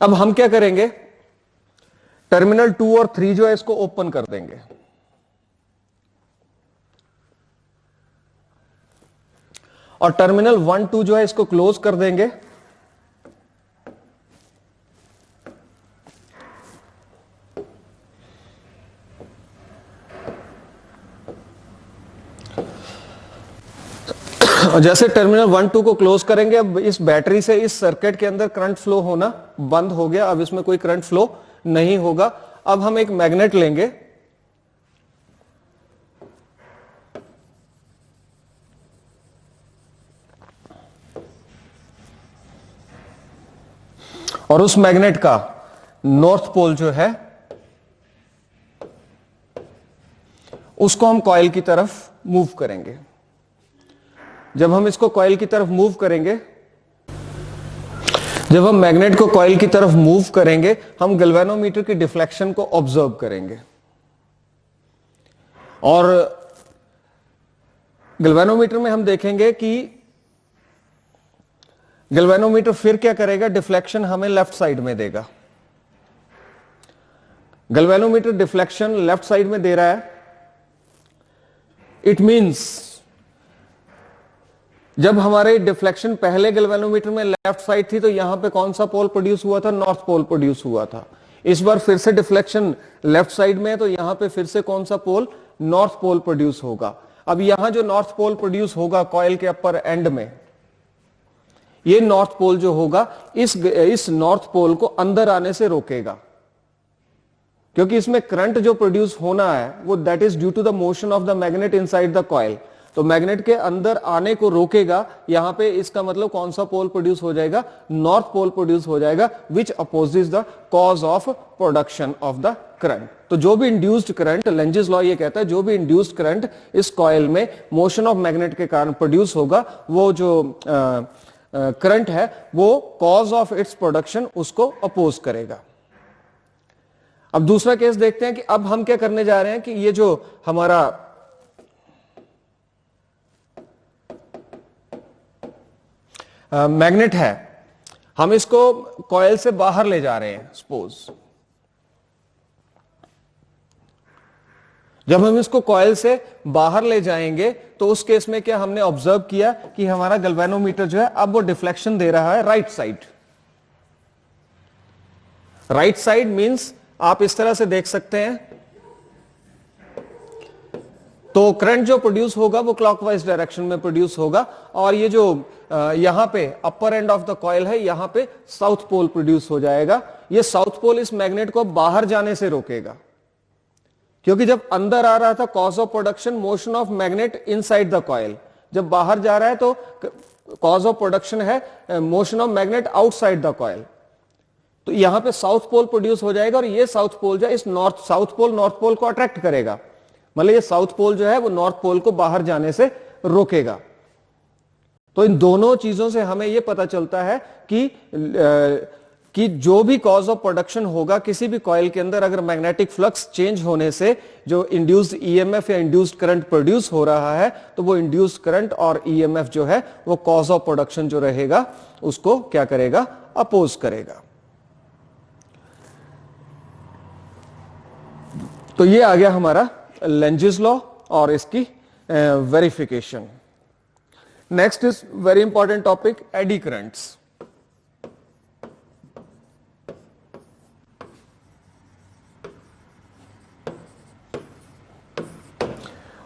अब हम क्या करेंगे, टर्मिनल 2 और 3 जो है इसको ओपन कर देंगे और टर्मिनल 1, 2 जो है इसको क्लोज कर देंगे। और जैसे टर्मिनल 1, 2 को क्लोज करेंगे, अब इस बैटरी से इस सर्किट के अंदर करंट फ्लो होना बंद हो गया, अब इसमें कोई करंट फ्लो नहीं होगा। अब हम एक मैग्नेट लेंगे और उस मैग्नेट का नॉर्थ पोल जो है उसको हम कॉइल की तरफ मूव करेंगे। जब हम इसको कॉइल की तरफ मूव करेंगे, जब हम मैग्नेट को कॉइल की तरफ मूव करेंगे, हम गैल्वेनोमीटर की डिफ्लेक्शन को ऑब्जर्व करेंगे और गैल्वेनोमीटर में हम देखेंगे कि गैल्वेनोमीटर फिर क्या करेगा, डिफ्लेक्शन हमें लेफ्ट साइड में देगा। गैल्वेनोमीटर डिफ्लेक्शन लेफ्ट साइड में दे रहा है, इट मींस जब हमारे डिफ्लेक्शन पहले गैल्वेनोमीटर में लेफ्ट साइड थी तो यहां पे कौन सा पोल प्रोड्यूस हुआ था, नॉर्थ पोल प्रोड्यूस हुआ था। इस बार फिर से डिफ्लेक्शन लेफ्ट साइड में है तो यहां पे फिर से कौन सा पोल, नॉर्थ पोल प्रोड्यूस होगा। अब यहां जो नॉर्थ पोल प्रोड्यूस होगा कॉइल के अपर एंड में, ये नॉर्थ पोल जो होगा इस नॉर्थ पोल को अंदर आने से रोकेगा, क्योंकि इसमें करंट जो प्रोड्यूस होना है वो that is due to the motion of the magnet inside the coil. तो मैग्नेट के अंदर आने को रोकेगा। यहां पे इसका मतलब कौन सा पोल प्रोड्यूस हो जाएगा, नॉर्थ पोल प्रोड्यूस हो जाएगा, which opposes the cause of production of the current. तो जो भी इंड्यूस्ड करंट, लेंजेस लॉ ये कहता है, जो भी इंड्यूस्ड करंट इस कॉइल में मोशन ऑफ मैग्नेट के कारण प्रोड्यूस होगा, वो जो करंट है वो कॉज ऑफ इट्स प्रोडक्शन उसको अपोज करेगा। अब दूसरा केस देखते हैं कि अब हम क्या करने जा रहे हैं कि ये जो हमारा मैग्नेट है, हम इसको कॉइल से बाहर ले जा रहे हैं। सपोज जब हम इसको कॉइल से बाहर ले जाएंगे तो उस केस में क्या हमने ऑब्जर्व किया कि हमारा गैल्वेनोमीटर जो है अब वो डिफ्लेक्शन दे रहा है right side. Right side means आप इस तरह से देख सकते हैं, तो करंट जो प्रोड्यूस होगा वो क्लॉकवाइज डायरेक्शन में प्रोड्यूस होगा। और ये जो यहां पे अपर एंड ऑफ द कॉइल है, यहां पे साउथ पोल प्रोड्यूस हो जाएगा। ये साउथ पोल इस मैग्नेट को बाहर जाने से रोकेगा, क्योंकि जब अंदर आ रहा था cause of production motion of magnet inside the coil, जब बाहर जा रहा है तो कॉज ऑफ प्रोडक्शन है motion of magnet outside the coil. तो यहां पे साउथ पोल प्रोड्यूस हो जाएगा और ये साउथ पोल जो है इस साउथ पोल को अट्रैक्ट करेगा। मतलब ये साउथ पोल जो है वो नॉर्थ पोल को बाहर जाने से रोकेगा। तो इन दोनों चीजों से हमें यह पता चलता है कि जो भी कॉज ऑफ प्रोडक्शन होगा किसी भी कॉइल के अंदर, अगर मैग्नेटिक फ्लक्स चेंज होने से जो इंड्यूस्ड ईएमएफ या इंड्यूस्ड करंट प्रोड्यूस हो रहा है, तो वो इंड्यूस्ड करंट और ईएमएफ जो है वो कॉज ऑफ प्रोडक्शन जो रहेगा उसको क्या करेगा, अपोज करेगा। तो ये आ गया हमारा लेंजेस लॉ और इसकी verification. Next is very important topic, eddy currents.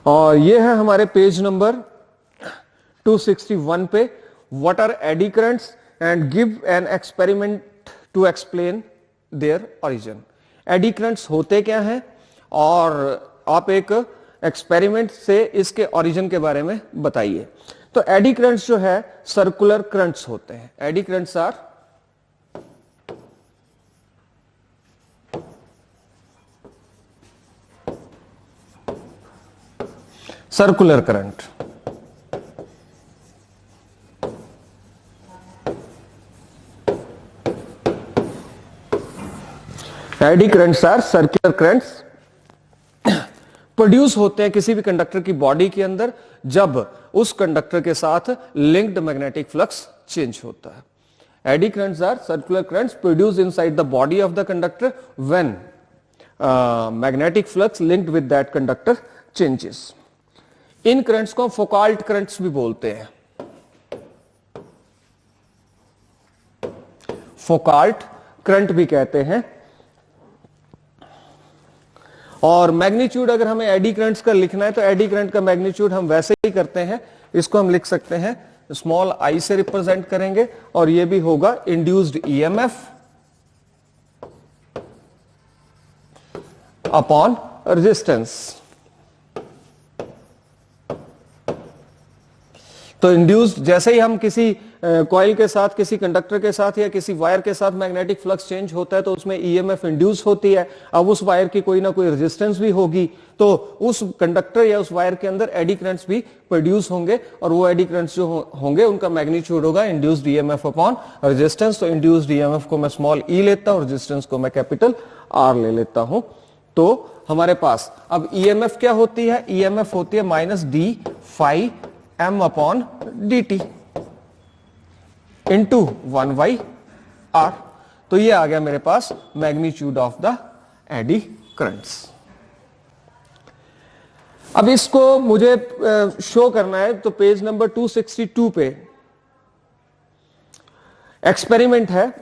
और ये है हमारे पेज नंबर 261 पे, what are eddy currents and give an experiment to explain their origin. Eddy currents होते क्या हैं और आप एक एक्सपेरिमेंट से इसके ओरिजिन के बारे में बताइए। तो एडी करंट्स जो है सर्कुलर करंट्स होते हैं। Eddy currents are circular current. Eddy currents are circular currents, produce होते हैं किसी भी कंडक्टर की बॉडी के अंदर जब उस कंडक्टर के साथ लिंक्ड मैग्नेटिक फ्लक्स चेंज होता है। Eddy currents are circular currents produced inside the body of the conductor when magnetic flux linked with that conductor changes. इन करंट्स को फोकाल्ट करंट्स भी बोलते हैं। फोकाल्ट करंट भी कहते हैं। और मैग्नीट्यूड अगर हमें एडी करंट्स का लिखना है तो एडी करंट का मैग्नीट्यूड हम वैसे ही करते हैं, इसको हम लिख सकते हैं स्मॉल आई से रिप्रेजेंट करेंगे और ये भी होगा इंड्यूस्ड ईएमएफ अपॉन रेजिस्टेंस। तो इंड्यूस्ड, जैसे ही हम किसी कॉइल के साथ, किसी कंडक्टर के साथ या किसी वायर के साथ मैग्नेटिक फ्लक्स चेंज होता है तो उसमें ईएमएफ इंड्यूस होती है। अब उस वायर की कोई ना कोई रेजिस्टेंस भी होगी, तो उस कंडक्टर या उस वायर के अंदर एडी करंट्स भी प्रोड्यूस होंगे और वो एडी करंट्स जो होंगे उनका मैग्नीट्यूड होगा इंड्यूस्ड ईएमएफ अपॉन रेजिस्टेंस। तो इंड्यूस्ड ईएमएफ को मैं स्मॉल ई लेता हूं, रेजिस्टेंस को मैं कैपिटल आर ले लेता हूं। तो हमारे पास अब ईएमएफ क्या होती है, ईएमएफ होती है minus D phi M upon D T into 1/r। तो ये आ गया मेरे पास magnitude of the eddy currents. अब इसको मुझे शो करना है, तो पेज नंबर 262 पे एक्सपेरिमेंट है।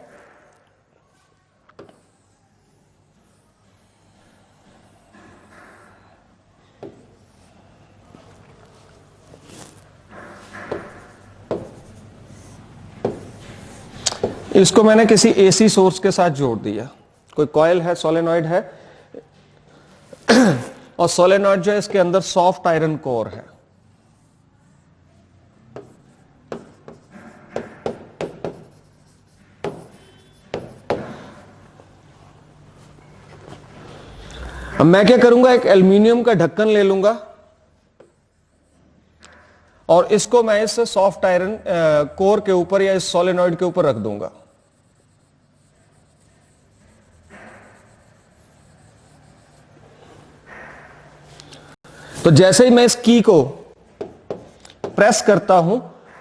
इसको मैंने किसी एसी सोर्स के साथ जोड़ दिया। कोई कॉइल है, सोलेनॉइड है, और सोलेनॉइड जो है इसके अंदर सॉफ्ट आयरन कोर है। अब मैं क्या करूंगा, एक एल्युमिनियम का ढक्कन ले लूंगा और इसको मैं इस सॉफ्ट आयरन कोर के ऊपर या इस सोलेनॉइड के ऊपर रख दूंगा। तो जैसे ही मैं इस की को प्रेस करता हूं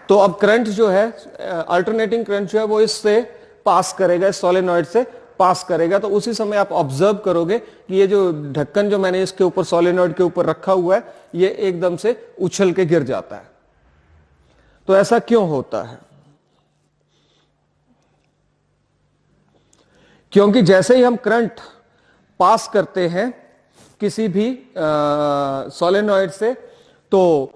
तो अब करंट जो है, अल्टरनेटिंग करंट जो है वो इससे पास करेगा, इस सोलेनॉइड से पास करेगा। तो उसी समय आप ऑब्जर्व करोगे कि ये जो ढक्कन जो मैंने इसके ऊपर सोलेनॉइड के ऊपर रखा हुआ है, ये एकदम से उछल के गिर जाता है। तो ऐसा क्यों होता है? क्योंकि जैसे ही हम करंट पास करते हैं किसी भी सोलेनॉइड से, तो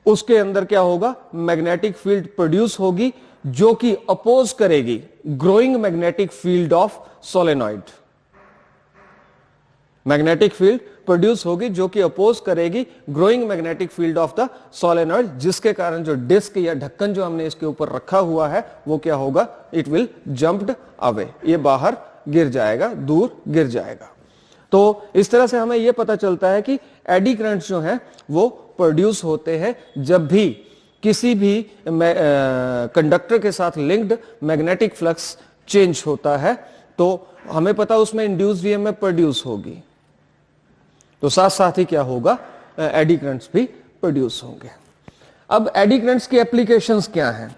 उसके अंदर क्या होगा, मैग्नेटिक फील्ड प्रोड्यूस होगी जो कि अपोज करेगी growing magnetic field of solenoid. Magnetic field produce होगी जो कि अपोज करेगी growing magnetic field of the solenoid, जिसके कारण जो डिस्क या ढक्कन जो हमने इसके ऊपर रखा हुआ है वो क्या होगा, इट विल जंप्ड अवे, ये बाहर गिर जाएगा, दूर गिर जाएगा। तो इस तरह से हमें यह पता चलता है कि एडी करंट्स जो हैं वो प्रोड्यूस होते हैं जब भी किसी भी कंडक्टर के साथ लिंक्ड मैग्नेटिक फ्लक्स चेंज होता है, तो हमें पता उसमें इंड्यूस्ड ईएमएफ प्रोड्यूस होगी। तो साथ साथ ही क्या होगा, एडी करंट्स भी प्रोड्यूस होंगे। अब एडी करंट्स की एप्लीकेशंस क्या हैं?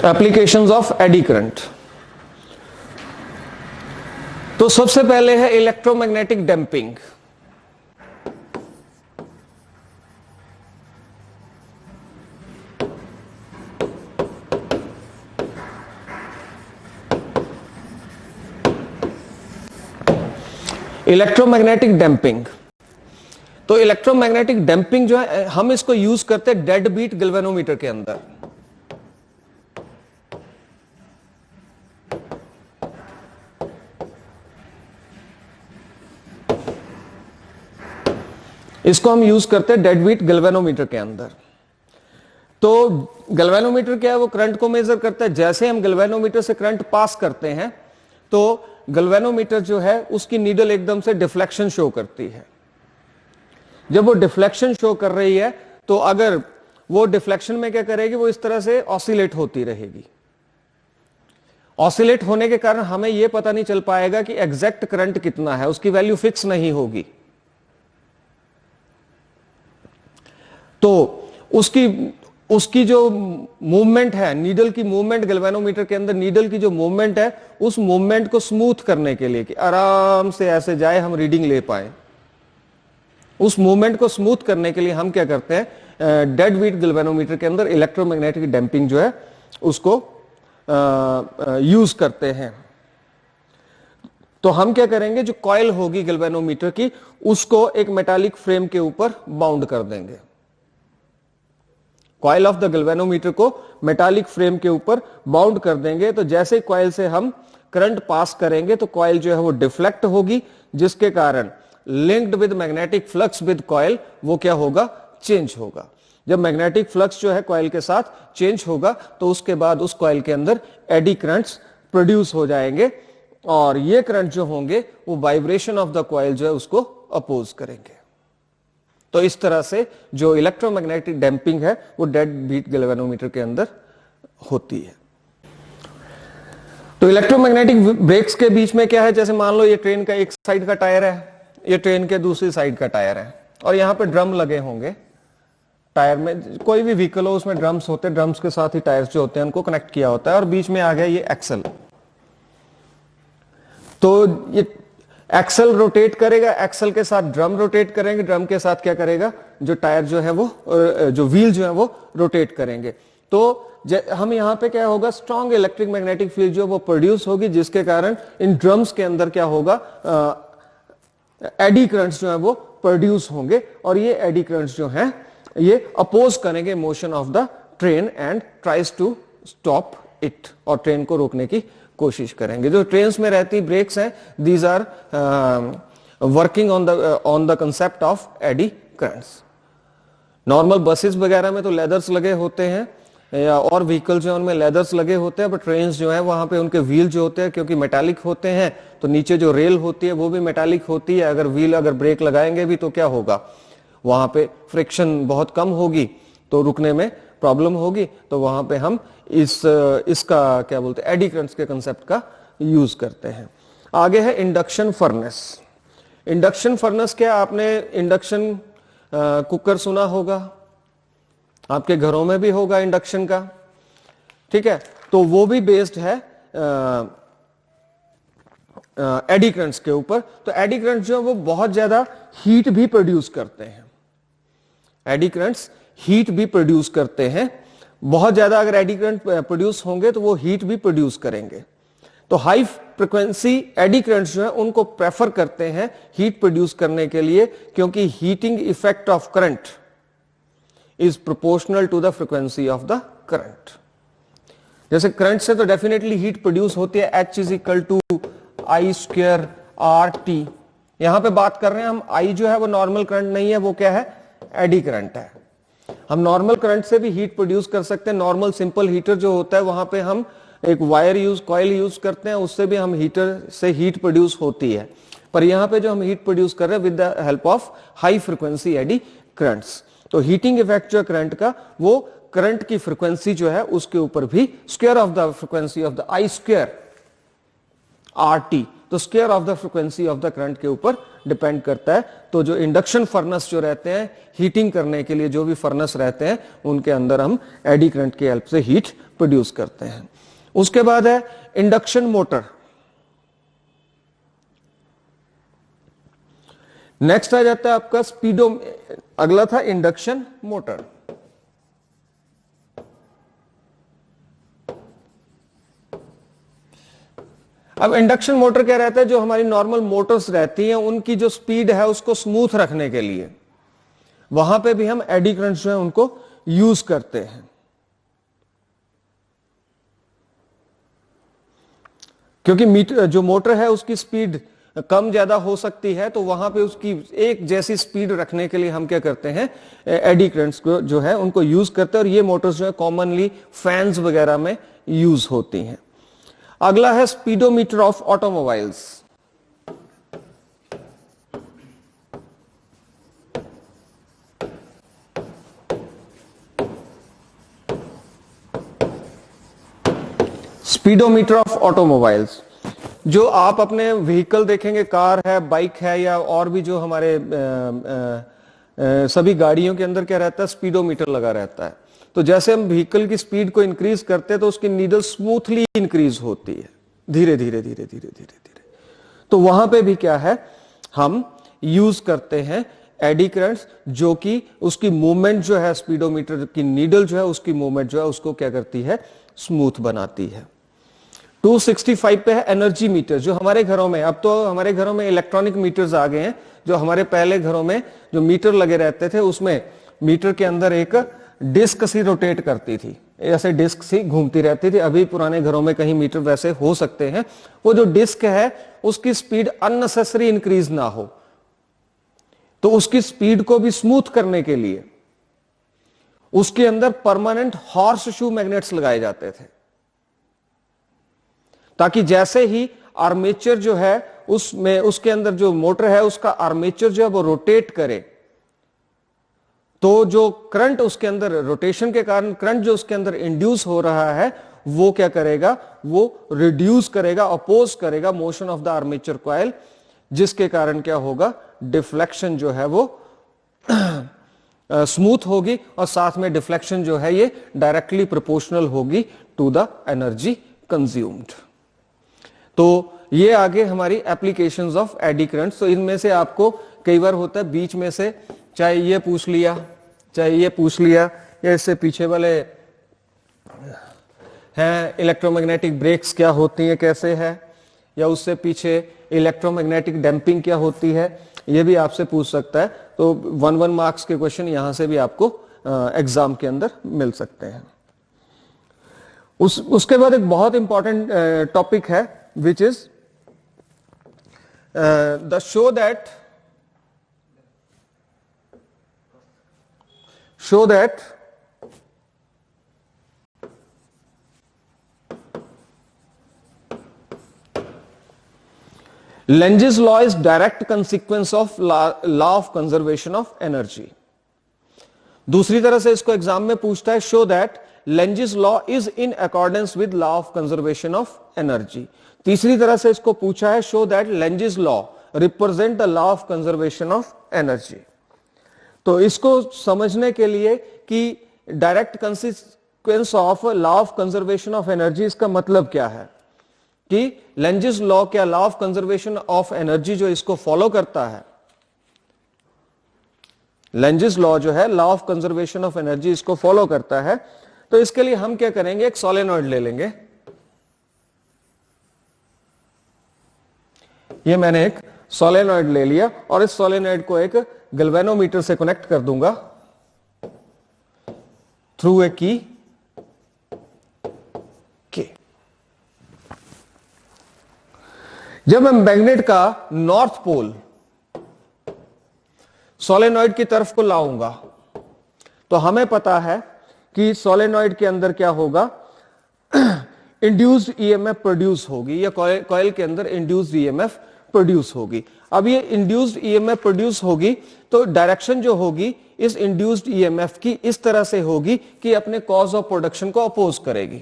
Applications of eddy current. तो सबसे पहले है इलेक्ट्रोमैग्नेटिक डैम्पिंग। इलेक्ट्रोमैग्नेटिक डैम्पिंग, तो इलेक्ट्रोमैग्नेटिक डैम्पिंग जो है हम इसको यूज करते हैं डेड बीट गैल्वेनोमीटर के अंदर। इसको हम यूज करते हैं डेड बीट गैल्वेनोमीटर के अंदर। तो गैल्वेनोमीटर क्या है, वो करंट को मेजर करता है। जैसे हम गैल्वेनोमीटर से करंट पास करते हैं तो गैल्वेनोमीटर जो है उसकी नीडल एकदम से डिफ्लेक्शन शो करती है। जब वो डिफ्लेक्शन शो कर रही है तो अगर वो डिफ्लेक्शन में क्या करेगी, वो इस तरह से ऑसिलेट होती रहेगी। ऑसिलेट होने के कारण हमें यह पता नहीं चल पाएगा कि एग्जैक्ट करंट कितना है, उसकी वैल्यू फिक्स नहीं होगी। तो उसकी जो मूवमेंट है, नीडल की मूवमेंट, गैल्वेनोमीटर के अंदर नीडल की जो मूवमेंट है, उस मूवमेंट को स्मूथ करने के लिए कि आराम से ऐसे जाए, हम रीडिंग ले पाए, उस मूवमेंट को स्मूथ करने के लिए हम क्या करते हैं, डेड बीट गैल्वेनोमीटर के अंदर इलेक्ट्रोमैग्नेटिक डैम्पिंग जो है उसको यूज करते हैं। तो हम क्या करेंगे, जो कॉइल होगी गैल्वेनोमीटर की, उसको एक मेटालिक फ्रेम के ऊपर बाउंड कर देंगे। कॉइल ऑफ द गैल्वेनोमीटर को मेटालिक फ्रेम के ऊपर बाउंड कर देंगे। तो जैसे कॉइल से हम करंट पास करेंगे तो कॉइल जो है वो डिफ्लेक्ट होगी, जिसके कारण linked with magnetic flux with coil वो क्या होगा, चेंज होगा। जब मैग्नेटिक फ्लक्स जो है कॉइल के साथ चेंज होगा तो उसके बाद उस कॉइल के अंदर एडी करंट्स प्रोड्यूस हो जाएंगे, और ये करंट जो होंगे वो वाइब्रेशन ऑफ द कॉइल जो है उसको अपोज करेंगे। तो इस तरह से जो इलेक्ट्रोमैग्नेटिक डैम्पिंग है वो डेड बीट गैल्वेनोमीटर के अंदर होती है। तो इलेक्ट्रोमैग्नेटिक ब्रेक्स के बीच में क्या है, जैसे मान लो ये ट्रेन का एक साइड का टायर है, ये ट्रेन के दूसरी साइड का टायर है, और यहां पे ड्रम लगे होंगे, टायर में कोई भी व्हीकल हो उसमें ड्रम्स होते हैं, ड्रम्स के साथ ही टायर्स जो होते हैं उनको कनेक्ट किया होता है और बीच में आ गया ये एक्सल। तो ये एक्सल रोटेट करेगा, एक्सल के साथ ड्रम रोटेट करेंगे, ड्रम के साथ क्या करेगा, जो टायर जो है वो, जो व्हील जो है वो रोटेट करेंगे। तो हम यहां पे क्या होगा, स्ट्रॉन्ग इलेक्ट्रिक मैग्नेटिक फील्ड जो वो प्रोड्यूस होगी, जिसके कारण इन ड्रम्स के अंदर क्या होगा, एडी करंट्स जो है वो प्रोड्यूस होंगे और ये एडी करंट्स जो हैं ये अपोज करेंगे motion of the train and tries to stop it, और ट्रेन को रोकने की कोशिश करेंगे। जो ट्रेन में रहती ब्रेक्स हैं, these are working on the concept of eddy currents. Normal buses वगैरह में तो लेदर्स लगे होते हैं, या और व्हीकल जो है उनमें लेदर्स लगे होते हैं, बट ट्रेन जो है वहां पे उनके व्हील जो होते हैं क्योंकि मेटालिक होते हैं, तो नीचे जो रेल होती है वो भी मेटालिक होती है। अगर व्हील अगर ब्रेक लगाएंगे भी तो क्या होगा, वहां पे फ्रिक्शन बहुत कम होगी, तो रुकने में प्रॉब्लम होगी। तो वहां पे हम इसका क्या बोलते हैं, एडी करंट्स के कंसेप्ट का यूज करते हैं। आगे है इंडक्शन फर्नेस। इंडक्शन फर्नेस क्या, आपने इंडक्शन कुकर सुना होगा, आपके घरों में भी होगा इंडक्शन का, ठीक है। तो वो भी बेस्ड है एडी करंट्स के ऊपर। तो एडी करंट्स जो है वो बहुत ज्यादा हीट भी प्रोड्यूस करते हैं, एडी करंट्स हीट भी प्रोड्यूस करते हैं बहुत ज्यादा। अगर एडी करंट प्रोड्यूस होंगे तो वो हीट भी प्रोड्यूस करेंगे। तो हाई फ्रिक्वेंसी एडी करंट्स जो है उनको प्रेफर करते हैं हीट प्रोड्यूस करने के लिए, क्योंकि heating effect of current is proportional to the frequency of the current. जैसे करंट से तो डेफिनेटली हीट प्रोड्यूस होती है, H is equal to I square R T. यहां पे बात कर रहे हैं हम, आई जो है वो नॉर्मल करंट नहीं है, वो क्या है, एडी करंट है। हम नॉर्मल करंट से भी हीट प्रोड्यूस कर सकते हैं। नॉर्मल सिंपल हीटर जो होता है वहां पे हम एक वायर कॉइल यूज करते हैं, उससे भी हम हीटर से हीट प्रोड्यूस होती है। पर यहां पे जो हम हीट प्रोड्यूस कर रहे हैं with the help of high frequency eddy currents. तो हीटिंग इफेक्ट जो करंट का, वो करंट की फ्रिक्वेंसी जो है उसके ऊपर भी square of the frequency of the I square R T, तो square of the frequency of the current के ऊपर डिपेंड करता है। तो जो इंडक्शन फर्नेस जो रहते हैं, हीटिंग करने के लिए जो भी फर्नेस रहते हैं, उनके अंदर हम एडी करंट की हेल्प से हीट प्रोड्यूस करते हैं। उसके बाद है इंडक्शन मोटर। नेक्स्ट आ जाता है आपका स्पीडो, अगला था इंडक्शन मोटर। अब इंडक्शन मोटर क्या रहता है, जो हमारी नॉर्मल मोटर्स रहती हैं उनकी जो स्पीड है उसको स्मूथ रखने के लिए वहां पे भी हम एडी करंट्स जो है उनको यूज करते हैं। क्योंकि मीटर जो मोटर है उसकी स्पीड कम ज्यादा हो सकती है, तो वहां पे उसकी एक जैसी स्पीड रखने के लिए हम क्या करते हैं, एडी करंट्स को जो है उनको यूज करते हैं। और ये मोटर्स जो है कॉमनली फैंस वगैरह में यूज होती हैं। अगला है speedometer of automobiles. Speedometer of automobiles, जो आप अपने व्हीकल देखेंगे, कार है, बाइक है, या और भी जो हमारे सभी गाड़ियों के अंदर क्या रहता है, स्पीडोमीटर लगा रहता है। तो जैसे हम व्हीकल की स्पीड को इंक्रीज करते हैं तो उसकी नीडल स्मूथली इंक्रीज होती है, धीरे धीरे धीरे धीरे धीरे धीरे। तो वहां पे भी क्या है, हम यूज करते हैं एडी करंट्स, जो कि उसकी मूवमेंट जो है, स्पीडोमीटर की नीडल जो है उसकी मूवमेंट जो है उसको क्या करती है, स्मूथ बनाती है। 265 पे है एनर्जी मीटर, जो हमारे घरों में, अब तो हमारे घरों में इलेक्ट्रॉनिक मीटर्स आ गए हैं। जो हमारे पहले घरों में जो मीटर लगे रहते थे उसमें मीटर के अंदर एक डिस्क सी रोटेट करती थी, ऐसे डिस्क सी घूमती रहती थी। अभी पुराने घरों में कहीं मीटर वैसे हो सकते हैं। वो जो डिस्क है उसकी स्पीड अननेसेसरी इंक्रीज ना हो, तो उसकी स्पीड को भी स्मूथ करने के लिए उसके अंदर परमानेंट हॉर्स शू मैग्नेट्स लगाए जाते थे, ताकि जैसे ही आर्मेचर जो है उसमें, उसके अंदर जो मोटर है उसका आर्मेचर जो है वो रोटेट करे, तो जो करंट उसके अंदर, रोटेशन के कारण करंट जो उसके अंदर इंड्यूस हो रहा है वो क्या करेगा, वो रिड्यूस करेगा, अपोज करेगा motion of the armature coil, जिसके कारण क्या होगा, डिफ्लेक्शन जो है वो स्मूथ होगी और साथ में डिफ्लेक्शन जो है ये डायरेक्टली प्रोपोर्शनल होगी टू द एनर्जी कंज्यूम्ड। तो ये आगे हमारी एप्लीकेशंस ऑफ एडी करंट्स। तो इनमें से आपको कई बार होता है बीच में से चाहे ये पूछ लिया चाहे ये पूछ लिया, या इससे पीछे वाले हैं इलेक्ट्रोमैग्नेटिक ब्रेक्स क्या होती हैं कैसे है, या उससे पीछे इलेक्ट्रोमैग्नेटिक डैम्पिंग क्या होती है, ये भी आपसे पूछ सकता है। तो 1 मार्क्स के क्वेश्चन यहां से भी आपको एग्जाम के अंदर मिल सकते हैं। उसके बाद एक बहुत इंपॉर्टेंट टॉपिक है which is the show that Lenge's law is direct consequence of law of conservation of energy। दूसरी तरह से इसको एग्जाम में पूछता है show that Lenge's law is in accordance with law of conservation of energy। तीसरी तरह से इसको पूछा है show that Lenge's law represent the law of conservation of energy। तो इसको समझने के लिए कि direct consequence of law of conservation of energy, इसका मतलब क्या है कि लेंजेस लॉ क्या law of conservation of energy जो इसको फॉलो करता है, लेंजेस लॉ जो है law of conservation of energy इसको फॉलो करता है। तो इसके लिए हम क्या करेंगे, एक सोलेनॉइड ले लेंगे। ये मैंने एक सोलेनॉइड ले लिया और इस सोलेनॉइड को एक गैल्वेनोमीटर से कनेक्ट कर दूंगा थ्रू ए की के। जब मैं मैग्नेट का नॉर्थ पोल सोलेनॉइड की तरफ को लाऊंगा तो हमें पता है कि सोलेनॉइड के अंदर क्या होगा, इंड्यूस्ड ईएमएफ प्रोड्यूस होगी, या कॉइल के अंदर इंड्यूस्ड ईएमएफ प्रोड्यूस होगी। अब ये इंड्यूस्ड ईएमएफ प्रोड्यूस होगी तो डायरेक्शन जो होगी इस इंड्यूस्ड ईएमएफ की इस तरह से होगी कि अपने कॉज ऑफ प्रोडक्शन को अपोज करेगी।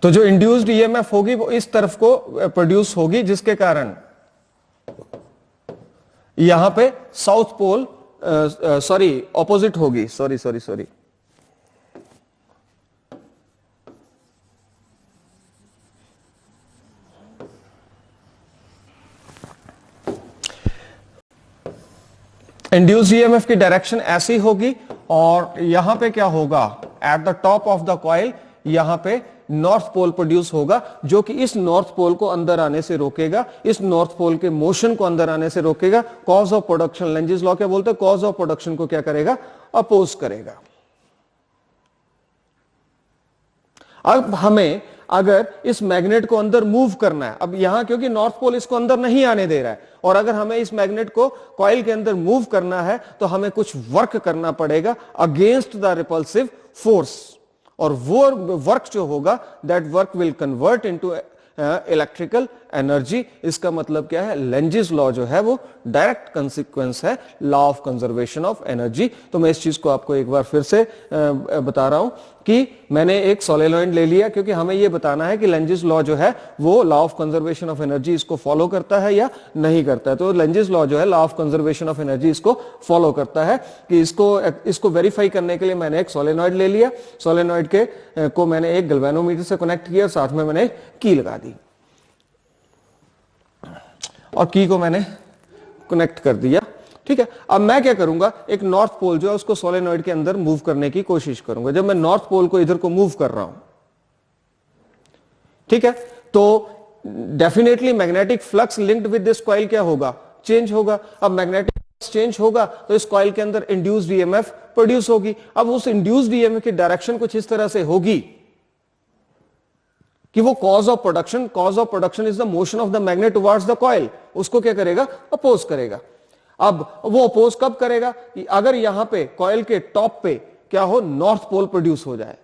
तो जो इंड्यूस्ड ईएमएफ होगी वो इस तरफ को प्रोड्यूस होगी, जिसके कारण यहां पे साउथ पोल ऑपोजिट होगी, सॉरी इंड्यूस्ड ईएमएफ की डायरेक्शन ऐसी होगी और यहां पे क्या होगा, at the top of the coil यहां पे नॉर्थ पोल प्रोड्यूस होगा, जो कि इस नॉर्थ पोल को अंदर आने से रोकेगा, इस नॉर्थ पोल के मोशन को अंदर आने से रोकेगा। Cause of production, Lenz's law क्या बोलते हैं, कॉज ऑफ प्रोडक्शन को क्या करेगा, अपोज करेगा। अब हमें अगर इस मैग्नेट को अंदर मूव करना है, अब यहां क्योंकि नॉर्थ पोल इसको अंदर नहीं आने दे रहा है, और अगर हमें इस मैग्नेट को कॉइल के अंदर मूव करना है तो हमें कुछ वर्क करना पड़ेगा अगेंस्ट द रिपल्सिव फोर्स, और वो वर्क जो होगा that work will convert into electrical energy. इसका मतलब क्या है, लेंजेस लॉ जो है वो डायरेक्ट कंसिक्वेंस है law of conservation of energy. तो मैं इस चीज को आपको एक बार फिर से बता रहा हूं कि मैंने एक सोलेनॉइड ले लिया क्योंकि हमें ये बताना है कि लेंजेस लॉ जो है वो law of conservation of energy इसको फॉलो करता है या नहीं करता है। तो लेंजेस लॉ जो है law of conservation of energy इसको फॉलो करता है कि इसको वेरीफाई करने के लिए मैंने एक सोलेनॉइड ले लिया, सोलेनॉइड के को मैंने एक गैल्वेनोमीटर से कनेक्ट किया, साथ में मैंने की लगा दी और की को मैंने कनेक्ट कर दिया। ठीक है, अब मैं क्या करूंगा, एक नॉर्थ पोल जो है उसको सोलेनॉइड के अंदर मूव करने की कोशिश करूंगा। जब मैं नॉर्थ पोल को इधर को मूव कर रहा हूं, ठीक है, तो definitely magnetic flux linked with this coil क्या होगा, चेंज होगा। अब मैग्नेटिक फ्लक्स चेंज होगा तो इस कॉइल के अंदर इंड्यूस्ड ईएमएफ प्रोड्यूस होगी। अब उस इंड्यूस्ड ईएमएफ की डायरेक्शन कुछ इस तरह से होगी कि वो cause of production is the motion of the magnet towards the coil, उसको क्या करेगा, अपोज करेगा। अब वो अपोज कब करेगा, कि अगर यहां पे कॉइल के टॉप पे क्या हो, नॉर्थ पोल प्रोड्यूस हो जाए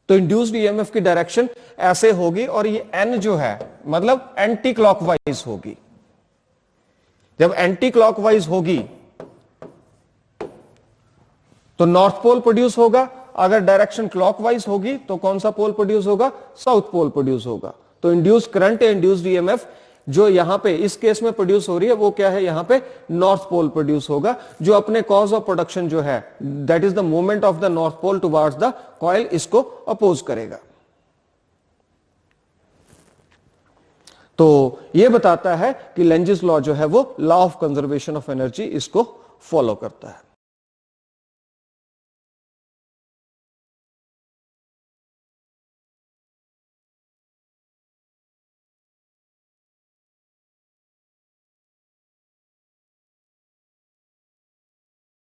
तो इंड्यूस्ड ईएमएफ की डायरेक्शन ऐसे होगी और ये एन जो है मतलब एंटी क्लॉकवाइज होगी। जब एंटी क्लॉकवाइज होगी तो नॉर्थ पोल प्रोड्यूस होगा, अगर डायरेक्शन क्लॉकवाइज होगी तो कौन सा पोल प्रोड्यूस होगा, साउथ पोल प्रोड्यूस होगा। तो इंड्यूस्ड करंट या इंड्यूस्ड ईएमएफ जो यहां पे इस केस में प्रोड्यूस हो रही है वो क्या है, यहां पे नॉर्थ पोल प्रोड्यूस होगा, जो अपने कॉज ऑफ प्रोडक्शन जो है that is the movement of the north pole towards the coil, इसको अपोज करेगा। तो ये बताता है कि लेंजिस लॉ जो है वो law of conservation of energy इसको फॉलो करता है।